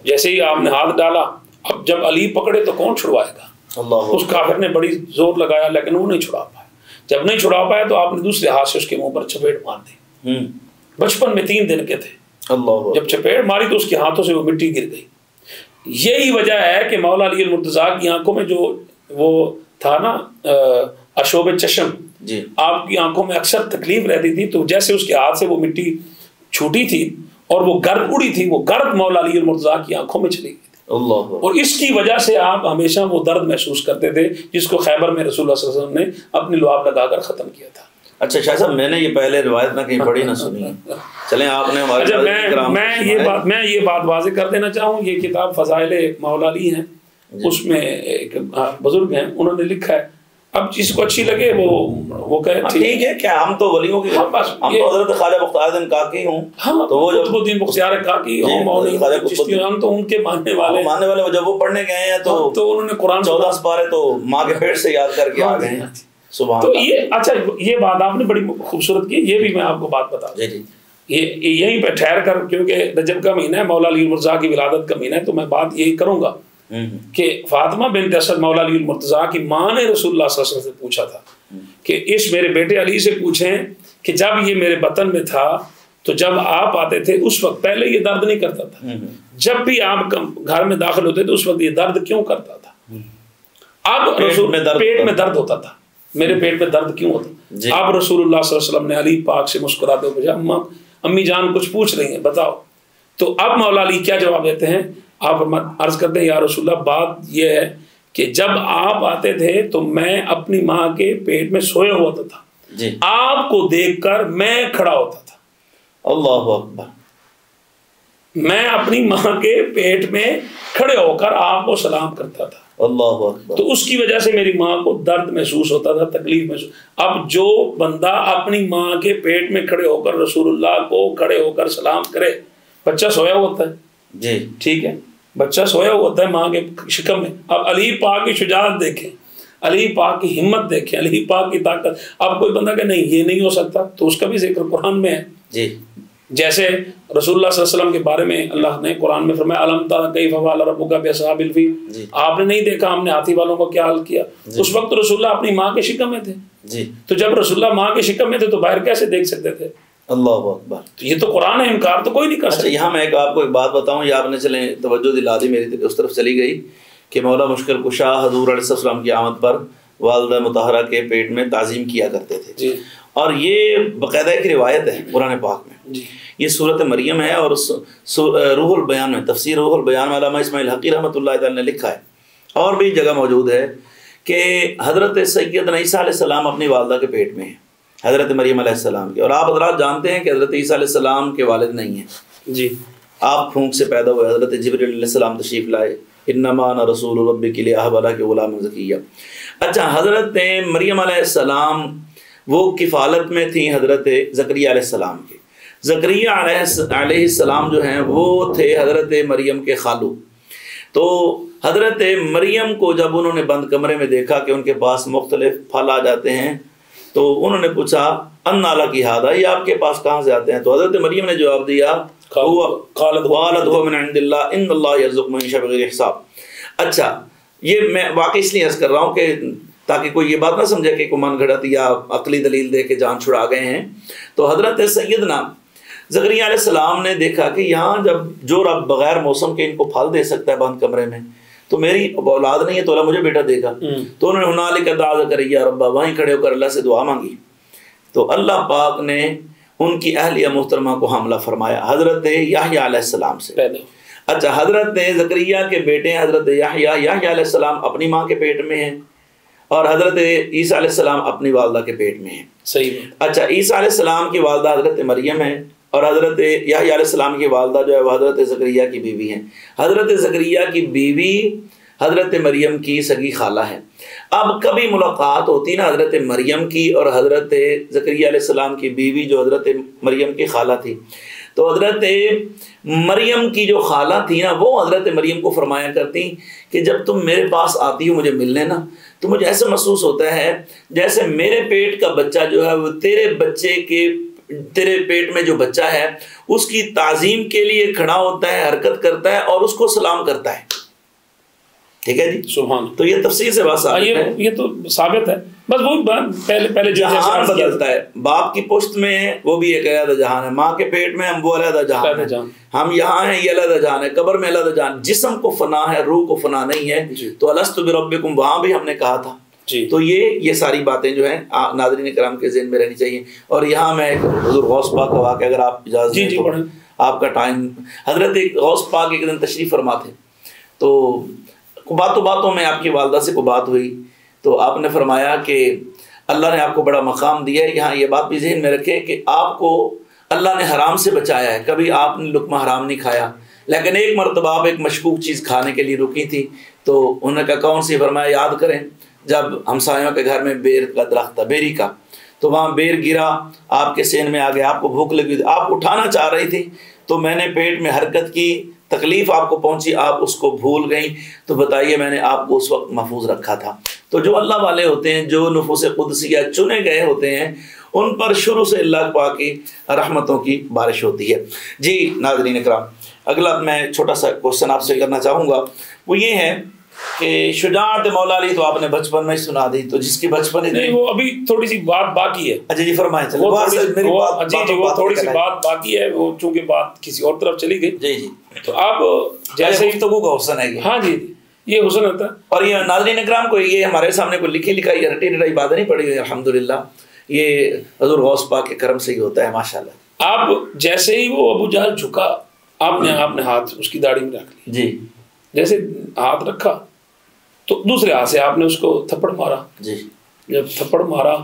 جیسے ہی آپ نے ہاتھ ڈالا اب جب علی پکڑے تو کون چھڑوائے گا؟ اللہ۔ اس کافر نے بڑی زور لگایا لیکن وہ نہیں چھڑا پایا، جب نہیں چھڑا پایا تو آپ نے دوسرے ہاتھ سے اس کے منہ پر چپیٹ مار دی، بچپن میں 3 دن کے تھے، اللہ۔ جب چپیٹ ماری تو اس کے ہاتھوں سے وہ مٹی گر گئی۔ یہی وجہ ہے کہ مولا علی المرتضیٰ کی آنکھوں میں جو وہ تھا نا اشوب چشم، جی، آپ کی آنکھوں میں اکثر تکلیف رہتی تھی تو جیسے اس کے ہاتھ سے وہ مٹی چھوٹی تھی اور وہ گرد اڑی تھی، وہ گرد مولا علی المرتضیٰ کی آنکھوں میں چلی گئی تھی، اللہ۔ اور اس کی وجہ سے آپ ہمیشہ وہ درد محسوس کرتے تھے جس کو خیبر میں رسول اللہ صلی اللہ علیہ وسلم نے اپنی لعاب لگا کر ختم کیا تھا۔ اچھا شاہ صاحب، میں نے یہ پہلے روایت نہ کہیں پڑھی نہ سنی ہے، چلیں آپ نے ہمارے اچھا میں یہ بات واضح کر دینا چاہوں، یہ کتاب فضائل مولا علی ہیں، اس میں ایک بزرگ ہیں انہوں نے لکھا ہے، اب جس کو اچھی لگے وہ کہے ٹھیک ہے، کیا ہم تو ولیوں کی، ہم تو حضرت خواجہ بختیار الدین کاکی ہوں، تو وہ قطب الدین بختیار کاکی ہم تو ان کے ماننے والے، جب وہ پڑھنے گئے ہیں تو انہوں نے قرآن 14 سپارے تو ماں کے پیٹ سے یاد کر کے آ گئے ہیں۔ سبحان تو یہ اچھا یہ بات آپ نے بڑی خوبصورت کی، یہ بھی میں آپ کو بات بتا دوں، یہیں پہ ٹھہر کر کیونکہ رجب کا مہینہ ہے، مولا علی المرتضیٰ کی ولادت کا مہینہ ہے، تو میں بات یہی کروں گا کہ فاطمہ بنت اسد مولا علی المرتضیٰ کی ماں نے رسول اللہ صلی اللہ علیہ وسلم سے پوچھا تھا کہ اس میرے بیٹے علی سے پوچھیں کہ جب یہ میرے بطن میں تھا تو جب آپ آتے تھے اس وقت پہلے یہ درد نہیں کرتا تھا، جب بھی آپ گھر میں داخل ہوتے تھے اس وقت یہ درد کیوں کرتا تھا؟ اب پیٹ میں درد ہوتا تھا، میرے پیٹ میں درد کیوں ہوتا؟ اب رسول اللہ صلی اللہ علیہ وسلم نے علی پاک سے مسکراتے ہوئے پوچھا امی جان کچھ پوچھ رہی ہیں بتاؤ، تو اب مولا علی کیا جواب دیتے ہیں؟ آپ عرض کرتے ہیں یا رسول اللہ بات یہ ہے کہ جب آپ آتے تھے تو میں اپنی ماں کے پیٹ میں سویا ہوتا تھا، آپ کو دیکھ کر میں کھڑا ہوتا تھا، اللہ اکبر، میں اپنی ماں کے پیٹ میں کھڑے ہو کر آپ کو سلام کرتا تھا، اللہ اکبر، تو اس کی وجہ سے میری ماں کو درد محسوس ہوتا تھا، تکلیف محسوس۔ اب جو بندہ اپنی ماں کے پیٹ میں کھڑے ہو کر رسول اللہ کو کھڑے ہو کر سلام کرے، بچہ سویا ہوتا ہے، جی ٹھیک ہے، بچہ سویا ہوا ہوتا ہے ماں کے شکم میں. اب علی پاک کی شجاعت دیکھیں, علی پاک کی ہمت دیکھیں, علی پاک کی طاقت. اب کوئی بندہ کہ نہیں یہ نہیں ہو سکتا, تو اس کا بھی ذکر قرآن میں ہے. جی جیسے رسول اللہ صلی اللہ علیہ وسلم کے بارے میں اللہ نے قرآن میں فرمایا الم تر کیف فعل ربک باصحاب الفیل, آپ نے نہیں دیکھا ہم نے ہاتھی والوں کو کیا حال کیا. اس وقت رسول اللہ اپنی ماں کے شکم میں تھے. جی تو جب رسول اللہ ماں کے شکم میں تھے تو باہر کیسے دیکھ سکتے تھے؟ اللہ اکبر. تو یہ تو قرآن ہے, انکار تو کوئی نہیں کر اچھا سکتا. یہاں میں آپ کو ایک بات بتاؤں, یہ آپ نے چلیں توجہ دلا دی میری اس طرف چلی گئی کہ مولا مشکل کشا حضور علیہ السلام کی آمد پر والدہ مطہرہ کے پیٹ میں تعظیم کیا کرتے تھے. جی. اور یہ باقاعدہ ایک روایت ہے قرآن پاک میں. جی. یہ صورت مریم ہے, اور روح البیان میں, تفسیر روح البیان میں علامہ اسماعیل حقی رحمۃ اللہ تعالی نے لکھا ہے, اور بھی جگہ موجود ہے کہ حضرت سیدنا عیسیٰ علیہ السلام اپنی والدہ کے پیٹ میں ہیں, حضرت مریم علیہ السلام کے. اور آپ حضرات جانتے ہیں کہ حضرت عیسیٰ علیہ السلام کے والد نہیں ہیں. جی. آپ پھونک سے پیدا ہوئے, حضرت جبریل علیہ السلام تشریف لائے, انما انا رسول ربک لیہب لک غلاما زکیہ. اچھا حضرت مریم علیہ السلام وہ کفالت میں تھیں حضرت زکریا علیہ السلام کے. زکریا علیہ السلام جو ہیں وہ تھے حضرت مریم کے خالو. تو حضرت مریم کو جب انہوں نے بند کمرے میں دیکھا کہ ان کے پاس مختلف پھل آ جاتے ہیں, تو انہوں نے پوچھا انا لکی ھذا, یہ آپ کے پاس کہاں سے آتے ہیں؟ تو حضرت مریم نے جواب دیا قالت هو من عند اللہ ان اللہ یرزق من یشاء بغیر حساب. اچھا یہ میں واقعی اس لیے عرض کر رہا ہوں کہ تاکہ کوئی یہ بات نہ سمجھے کہ کوئی من گھڑت یا عقلی دلیل دے کے جان چھڑا گئے ہیں. تو حضرت سیدنا زکریا علیہ السلام نے دیکھا کہ یہاں جب جو رب بغیر موسم کے ان کو پھل دے سکتا ہے بند کمرے میں, تو میری اولاد نہیں ہے تو اللہ مجھے بیٹا دے گا. تو انہوں نے ہنالک دعا زکریا ربا, وہیں کھڑے ہو کر اللہ سے دعا مانگی. تو اللہ پاک نے ان کی اہلیہ محترمہ کو حاملہ فرمایا حضرت یحییٰ علیہ السلام سے. اچھا حضرت زکریا کے بیٹے ہیں حضرت یحییٰ علیہ السلام اپنی ماں کے پیٹ میں ہیں, اور حضرت عیسیٰ علیہ السلام اپنی والدہ کے پیٹ میں ہیں. صحیح. اچھا عیسیٰ علیہ السلام کی والدہ حضرت مریم ہے, اور حضرت یحییٰ علیہ السلام کی والدہ جو ہے وہ حضرت زکریا کی بیوی ہیں. حضرت زکریا کی بیوی حضرت مریم کی سگی خالہ ہے. اب کبھی ملاقات ہوتی نا حضرت مریم کی اور حضرت زکریا علیہ السلام کی بیوی جو حضرت مریم کی خالہ تھی, تو حضرت مریم کی جو خالہ تھی نا وہ حضرت مریم کو فرمایا کرتی کہ جب تم میرے پاس آتی ہو مجھے ملنے نا, تو مجھے ایسا محسوس ہوتا ہے جیسے میرے پیٹ کا بچہ جو ہے وہ تیرے پیٹ میں جو بچہ ہے اس کی تعظیم کے لیے کھڑا ہوتا ہے, حرکت کرتا ہے اور اس کو سلام کرتا ہے. ٹھیک ہے جی, سبحان. تو یہ تفسیر سے بات ثابت ہے, یہ تو ثابت ہے. بس وہ پہلے جہان بدلتا ہے. باپ کی پشت میں وہ بھی ایک علیحدہ جہان ہے, ماں کے پیٹ میں ہم وہ علیحدہ جہان ہے, ہم یہاں ہیں یہ علیحدہ جہان ہے, قبر میں علیحدہ جہان. جسم کو فنا ہے, روح کو فنا نہیں ہے. تو الست بربکم وہاں بھی ہم نے کہا تھا. تو یہ ساری باتیں جو ہیں ناظرین کرام کے ذہن میں رہنی چاہیے. اور یہاں میں حضور غوث پاک کا واقعہ اگر آپ اجازت دیں تو آپ کا ٹائم, حضرت غوث پاک ایک دن تشریف فرما تھے, تو باتوں میں آپ کی والدہ سے کوئی بات ہوئی, تو آپ نے فرمایا کہ اللہ نے آپ کو بڑا مقام دیا ہے. یہاں یہ بات بھی ذہن میں رکھے کہ آپ کو اللہ نے حرام سے بچایا ہے, کبھی آپ نے لقمہ حرام نہیں کھایا, لیکن ایک مرتبہ آپ ایک مشکوک چیز کھانے کے لیے رکی تھی. تو انہوں نے کہا کون سی؟ فرمایا یاد کریں جب ہمسایوں کے گھر میں بیر کا درخت تھا, بیری کا, تو وہاں بیر گرا, آپ کے سین میں آ گیا, آپ کو بھوک لگی تھی, آپ اٹھانا چاہ رہی تھی, تو میں نے پیٹ میں حرکت کی, تکلیف آپ کو پہنچی, آپ اس کو بھول گئیں, تو بتائیے میں نے آپ کو اس وقت محفوظ رکھا تھا. تو جو اللہ والے ہوتے ہیں, جو نفوس قدسیہ چنے گئے ہوتے ہیں, ان پر شروع سے اللہ پاک کی رحمتوں کی بارش ہوتی ہے. جی ناظرین اکرام, اگلا میں چھوٹا سا کوشچن آپ سے کرنا چاہوں گا, وہ یہ ہے کہ شجاعت مولا علی تو آپ نے بچپن میں ہی سنا دی, تو جس کی بچپن ہی نہیں, وہ ابھی تھوڑی سی بات باقی ہے. اچھا جی فرمائیں. وہ تھوڑی سی بات باقی ہے, وہ چونکہ بات کسی اور طرف چلی گئی. جی جی, تو آپ جیسے گفتگو کا حسن ہے. ہاں جی, یہ حسن ہوتا ہے. اور یہ ناظرین اکرام کو یہ ہمارے سامنے کوئی لکھی لکھائی یا رٹی رٹائی بات نہیں پڑی ہوئی, الحمدللہ یہ حضور غوث پاک کے کرم سے ہی ہوتا ہے ماشاءاللہ. آپ جیسے ہی وہ ابو جہل جھکا, آپ نے ہاتھ اس کی داڑھی میں رکھ لی. جی, جیسے ہاتھ رکھا تو دوسرے ہاتھ سے آپ نے اس کو تھپڑ مارا. جی, جب تھپڑ مارا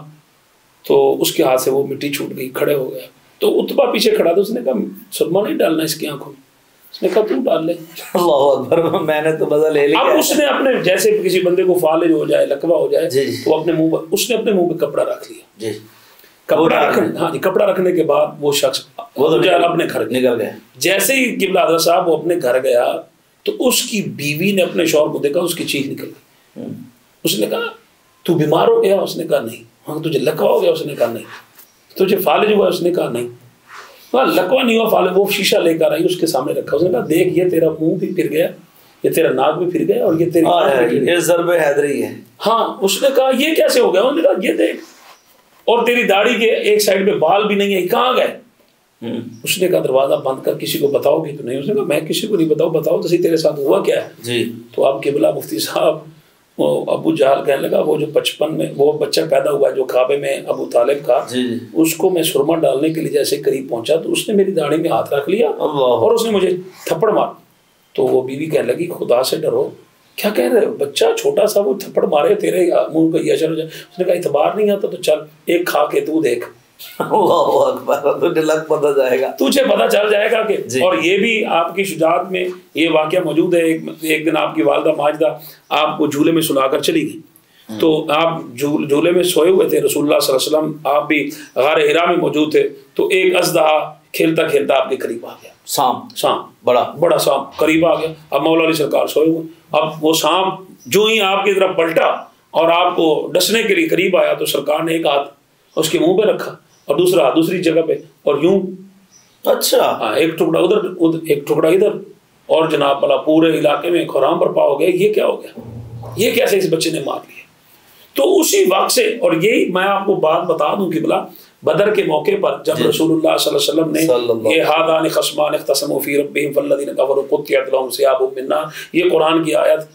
تو اس کے ہاتھ سے وہ مٹی چھوٹ گئی, کھڑے ہو گیا. تو اتبا پیچھے کھڑا تھا, اس نے کہا سرما نہیں ڈالنا اس کی آنکھوں میں. اس نے کہا تو ڈال لے. اللہ اکبر, میں نے تو مزہ لے لیا. اب اس نے اپنے جیسے کسی بندے کو فالج ہو جائے, لکوا ہو جائے, تو اپنے منہ پر اس نے اپنے منہ پہ کپڑا رکھ لیا. جی, کپڑا رکھنے کے بعد وہ شخص اپنے گھر نکل گیا. جیسے ہی قبلہ حضرت صاحب وہ اپنے گھر گیا, تو اس کی بیوی نے اپنے شوہر کو دیکھا، اس کی چیخ نکل گئی. اس نے کہا تو بیمار ہو گیا؟ اس نے کہا نہیں. ہاں تجھے لکوا ہو گیا؟ اس نے کہا نہیں. تجھے فالج ہوا؟ اس نے کہا نہیں. ہاں لکوا نہیں ہوا، فالج. وہ شیشہ لے کر آئی، اس کے سامنے رکھا. اس نے کہا دیکھ یہ تیرا منہ بھی پھر گیا، یہ تیرا ناک بھی پھر گیا، اور یہ تیری یہ ضرب حیدری ہے. ہاں. اس نے کہا یہ کیسے ہو گیا؟ انہوں نے کہا یہ دیکھ، اور تیری داڑھی کے ایک سائڈ پہ بال بھی نہیں ہے، کہاں گئے؟ اس نے کہا دروازہ بند کر، کسی کو بتاؤ گی تو نہیں. اس نے کہا میں کسی کو نہیں بتاؤ تو صحیح تیرے ساتھ ہوا کیا ہے. جی. تو اب قبلہ مفتی صاحب، وہ ابو جہل کہنے لگا وہ جو 55 میں وہ بچہ پیدا ہوا جو کعبے میں ابو طالب کا، اس کو میں سرما ڈالنے کے لیے جیسے قریب پہنچا تو اس نے میری داڑھی میں ہاتھ رکھ لیا اور اس نے مجھے تھپڑ مار. تو وہ بیوی کہنے لگی خدا سے ڈرو، کیا کہہ رہے ہو؟ بچہ چھوٹا سا وہ تھپڑ مارے، تیرے منہ کا یہ اثر ہو جائے. اس نے کہا اعتبار نہیں آتا تو چل ایک کھا کے تو دیکھ. اللہ اکبر. تجھے لگ پتہ جائے گا، تجھے پتہ چل جائے گا کہ. اور یہ بھی آپ کی شجاعت میں یہ واقعہ موجود ہے. ایک دن آپ کی والدہ ماجدہ آپ کو جھولے میں سلا کر چلی گئی، تو آپ جھولے میں سوئے ہوئے تھے، رسول اللہ صلی اللہ علیہ وسلم آپ بھی غار حرا میں موجود تھے. تو ایک اژدہا کھیلتا کھیلتا آپ کے قریب آ گیا. سانپ بڑا سانپ قریب آ گیا. اب مولا علی سرکار سوئے ہوئے. اب وہ سانپ جو ہی آپ کی طرف پلٹا اور آپ کو ڈسنے کے لیے قریب آیا تو سرکار نے ایک ہاتھ اس کے منہ پہ رکھا اور دوسرا ہاتھ دوسری جگہ پہ، اور یوں اچھا ہاں ایک ٹکڑا ادھر ایک ٹکڑا ادھر، اور جناب بلا پورے علاقے میں خرام برپا ہو گیا. یہ کیا ہو گیا؟ یہ کیسے اس بچے نے مار لیا؟ تو اسی وقت سے، اور یہی میں آپ کو بات بتا دوں کہ بلا بدر کے موقع پر جب رسول اللہ صلی اللہ علیہ وسلم نے یہ ہادان خصمان اختصموا فی ربہم فالذین کفروا قطعت لهم ثیاب من نار، یہ قرآن کی آیات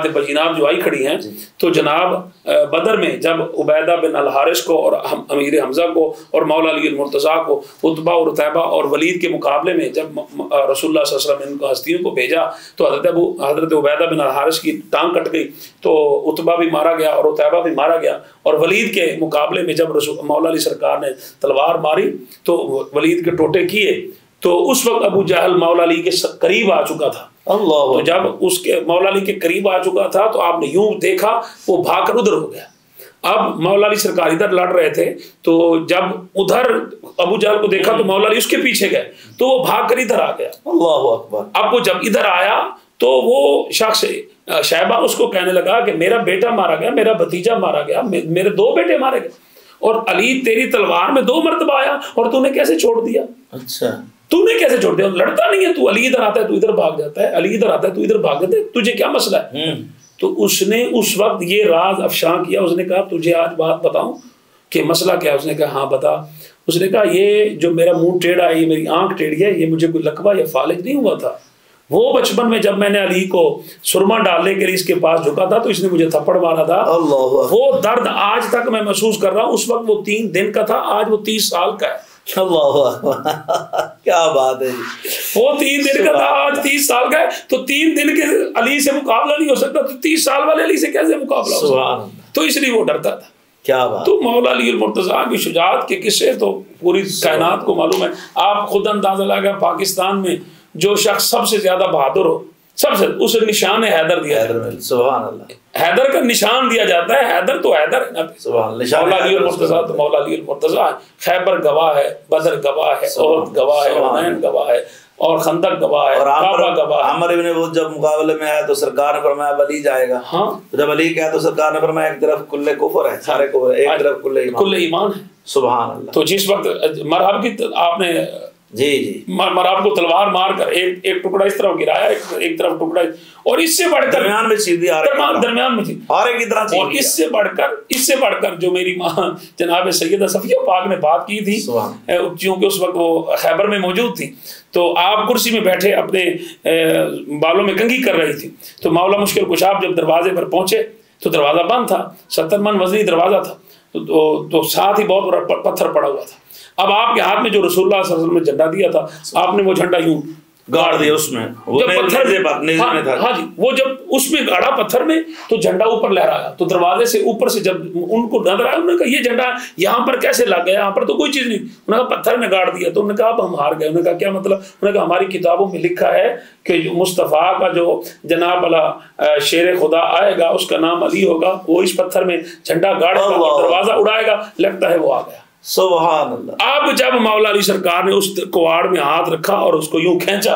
بینات جو آئی کھڑی ہیں، تو جناب بدر میں جب عبیدہ بن الحارث کو اور امیر حمزہ کو اور مولا علی المرتضیٰ کو عتبہ اور عتیبہ اور ولید کے مقابلے میں جب رسول اللہ صلی اللہ علیہ وسلم نے ان کو ہستیوں کو بھیجا تو حضرت عبیدہ بن الحارث کی ٹانگ کٹ گئی، تو عتبہ بھی مارا گیا اور عتیبہ بھی مارا گیا. اور ولید کے مقابلے میں جب مولا علی سرکار نے تلوار ماری تو ولید کے ٹوٹے کیے، تو اس وقت ابو جہل مولا علی کے قریب آ چکا تھا. تو جب اس کے مولا علی کے قریب آ چکا تھا تو آپ نے یوں دیکھا وہ بھاگ کر ادھر ہو گیا. اب مولا علی سرکار ادھر لڑ رہے تھے، تو جب ادھر ابو جہل کو دیکھا تو مولا علی اس کے پیچھے گئے، تو وہ بھاگ کر ادھر آ گیا. اللہ اکبر. اب وہ جب ادھر آیا تو وہ شخص شیبہ اس کو کہنے لگا کہ میرا بیٹا مارا گیا، میرا بھتیجا مارا گیا، میرے 2 بیٹے مارے گئے، اور علی تیری تلوار میں 2 مرتبہ آیا اور تو نے کیسے چھوڑ دیا؟ اچھا تو نے کیسے چھوڑ دیا؟ لڑتا نہیں ہے تو، علی ادھر آتا ہے تو ادھر بھاگ جاتا ہے، علی ادھر آتا ہے تو ادھر بھاگ جاتا ہے، تجھے کیا مسئلہ ہے؟ تو اس نے اس وقت یہ راز افشاں کیا. اس نے کہا تجھے آج بات بتاؤں کہ مسئلہ کیا؟ اس نے کہا ہاں بتا. اس نے کہا یہ جو میرا منہ ٹیڑھا ہے، یہ میری آنکھ ٹیڑھی ہے، یہ مجھے کوئی لقبہ یا فالج نہیں ہوا تھا. وہ بچپن میں جب میں نے علی کو سرما ڈالنے کے لیے اس کے پاس جھکا تھا تو اس نے مجھے تھپڑ مارا تھا. وہ درد آج تک میں محسوس کر رہا ہوں. اس وقت وہ 3 دن کا تھا، آج وہ 30 سال کا ہے. کیا بات ہے. وہ 3 دن کا تھا، آج 30 سال کا ہے. تو 3 دن کے علی سے مقابلہ نہیں ہو سکتا، تو 30 سال والے علی سے کیسے مقابلہ ہو سکتا؟ تو اس لیے وہ ڈرتا تھا. کیا بات. تو مولا علی المرتضیٰ کی شجاعت کے قصے تو پوری کائنات کو معلوم ہے. آپ خود اندازہ لگا پاکستان میں جو شخص سب سے زیادہ بہادر ہو، سب سے اسے نشان حیدر دیا ہے. سبحان اللہ. حیدر کا نشان دیا جاتا ہے. حیدر تو حیدر ہے نا. مولا علی المرتضیٰ تو مولا علی المرتضیٰ. خیبر گواہ ہے، بدر گواہ ہے، احد گواہ ہے، حنین گواہ ہے، اور خندق گواہ ہے، کعبہ گواہ ہے. عمر ابن وہ جب مقابلے میں آیا تو سرکار نے فرمایا ولی جائے گا. ہاں جب علی کہا تو سرکار نے فرمایا ایک طرف کل کفر ہے، سارے کفر، ایک طرف کل ایمان ہے. سبحان اللہ. تو جس وقت مرحب کی آپ نے مراب کو تلوار مار کر ایک ٹکڑا اس طرف گرایا، ایک طرف ٹکڑا، اور اس سے بڑھ کر درمیان میں سیدھی درمیان میں تھی، اور اس سے بڑھ کر جو میری ماں جناب سیدہ صفیہ پاک نے بات کی تھی، چونکہ اس وقت وہ خیبر میں موجود تھی، تو آپ کرسی میں بیٹھے اپنے بالوں میں کنگھی کر رہی تھی. تو مولا مشکل کشاف جب دروازے پر پہنچے تو دروازہ بند تھا، 70 من وزنی دروازہ تھا، تو ساتھ ہی بہت بڑا پتھر پڑا ہوا تھا. اب آپ کے ہاتھ میں جو رسول اللہ صلی اللہ علیہ وسلم نے جھنڈا دیا تھا، آپ نے وہ جھنڈا یوں گاڑ دیا اس میں، ہاں جی، وہ جب اس میں گاڑا پتھر میں تو جھنڈا اوپر لہرایا. تو دروازے سے اوپر سے جب ان کو نظر آیا، انہوں نے کہا یہ جھنڈا یہاں پر کیسے لگ گیا؟ یہاں پر تو کوئی چیز نہیں. انہوں نے کہا پتھر میں گاڑ دیا. تو انہوں نے کہا اب ہم ہار گئے. انہوں نے کہا کیا مطلب؟ انہوں نے کہا ہماری کتابوں میں لکھا ہے کہ مصطفیٰ کا جو جناب اللہ شیر خدا آئے گا اس کا نام علی ہوگا، وہ اس پتھر میں جھنڈا گاڑے گا، دروازہ اڑائے گا، لگتا ہے وہ آ گیا. سبحان اللہ. اب جب مولا علی سرکار نے اس کواڑ میں ہاتھ رکھا اور اس کو یوں کھینچا،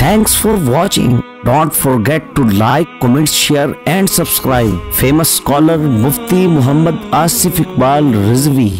Thanks for watching. Don't forget to like, comment, share and subscribe. Famous scholar Mufti Muhammad Asif Iqbal Rizvi.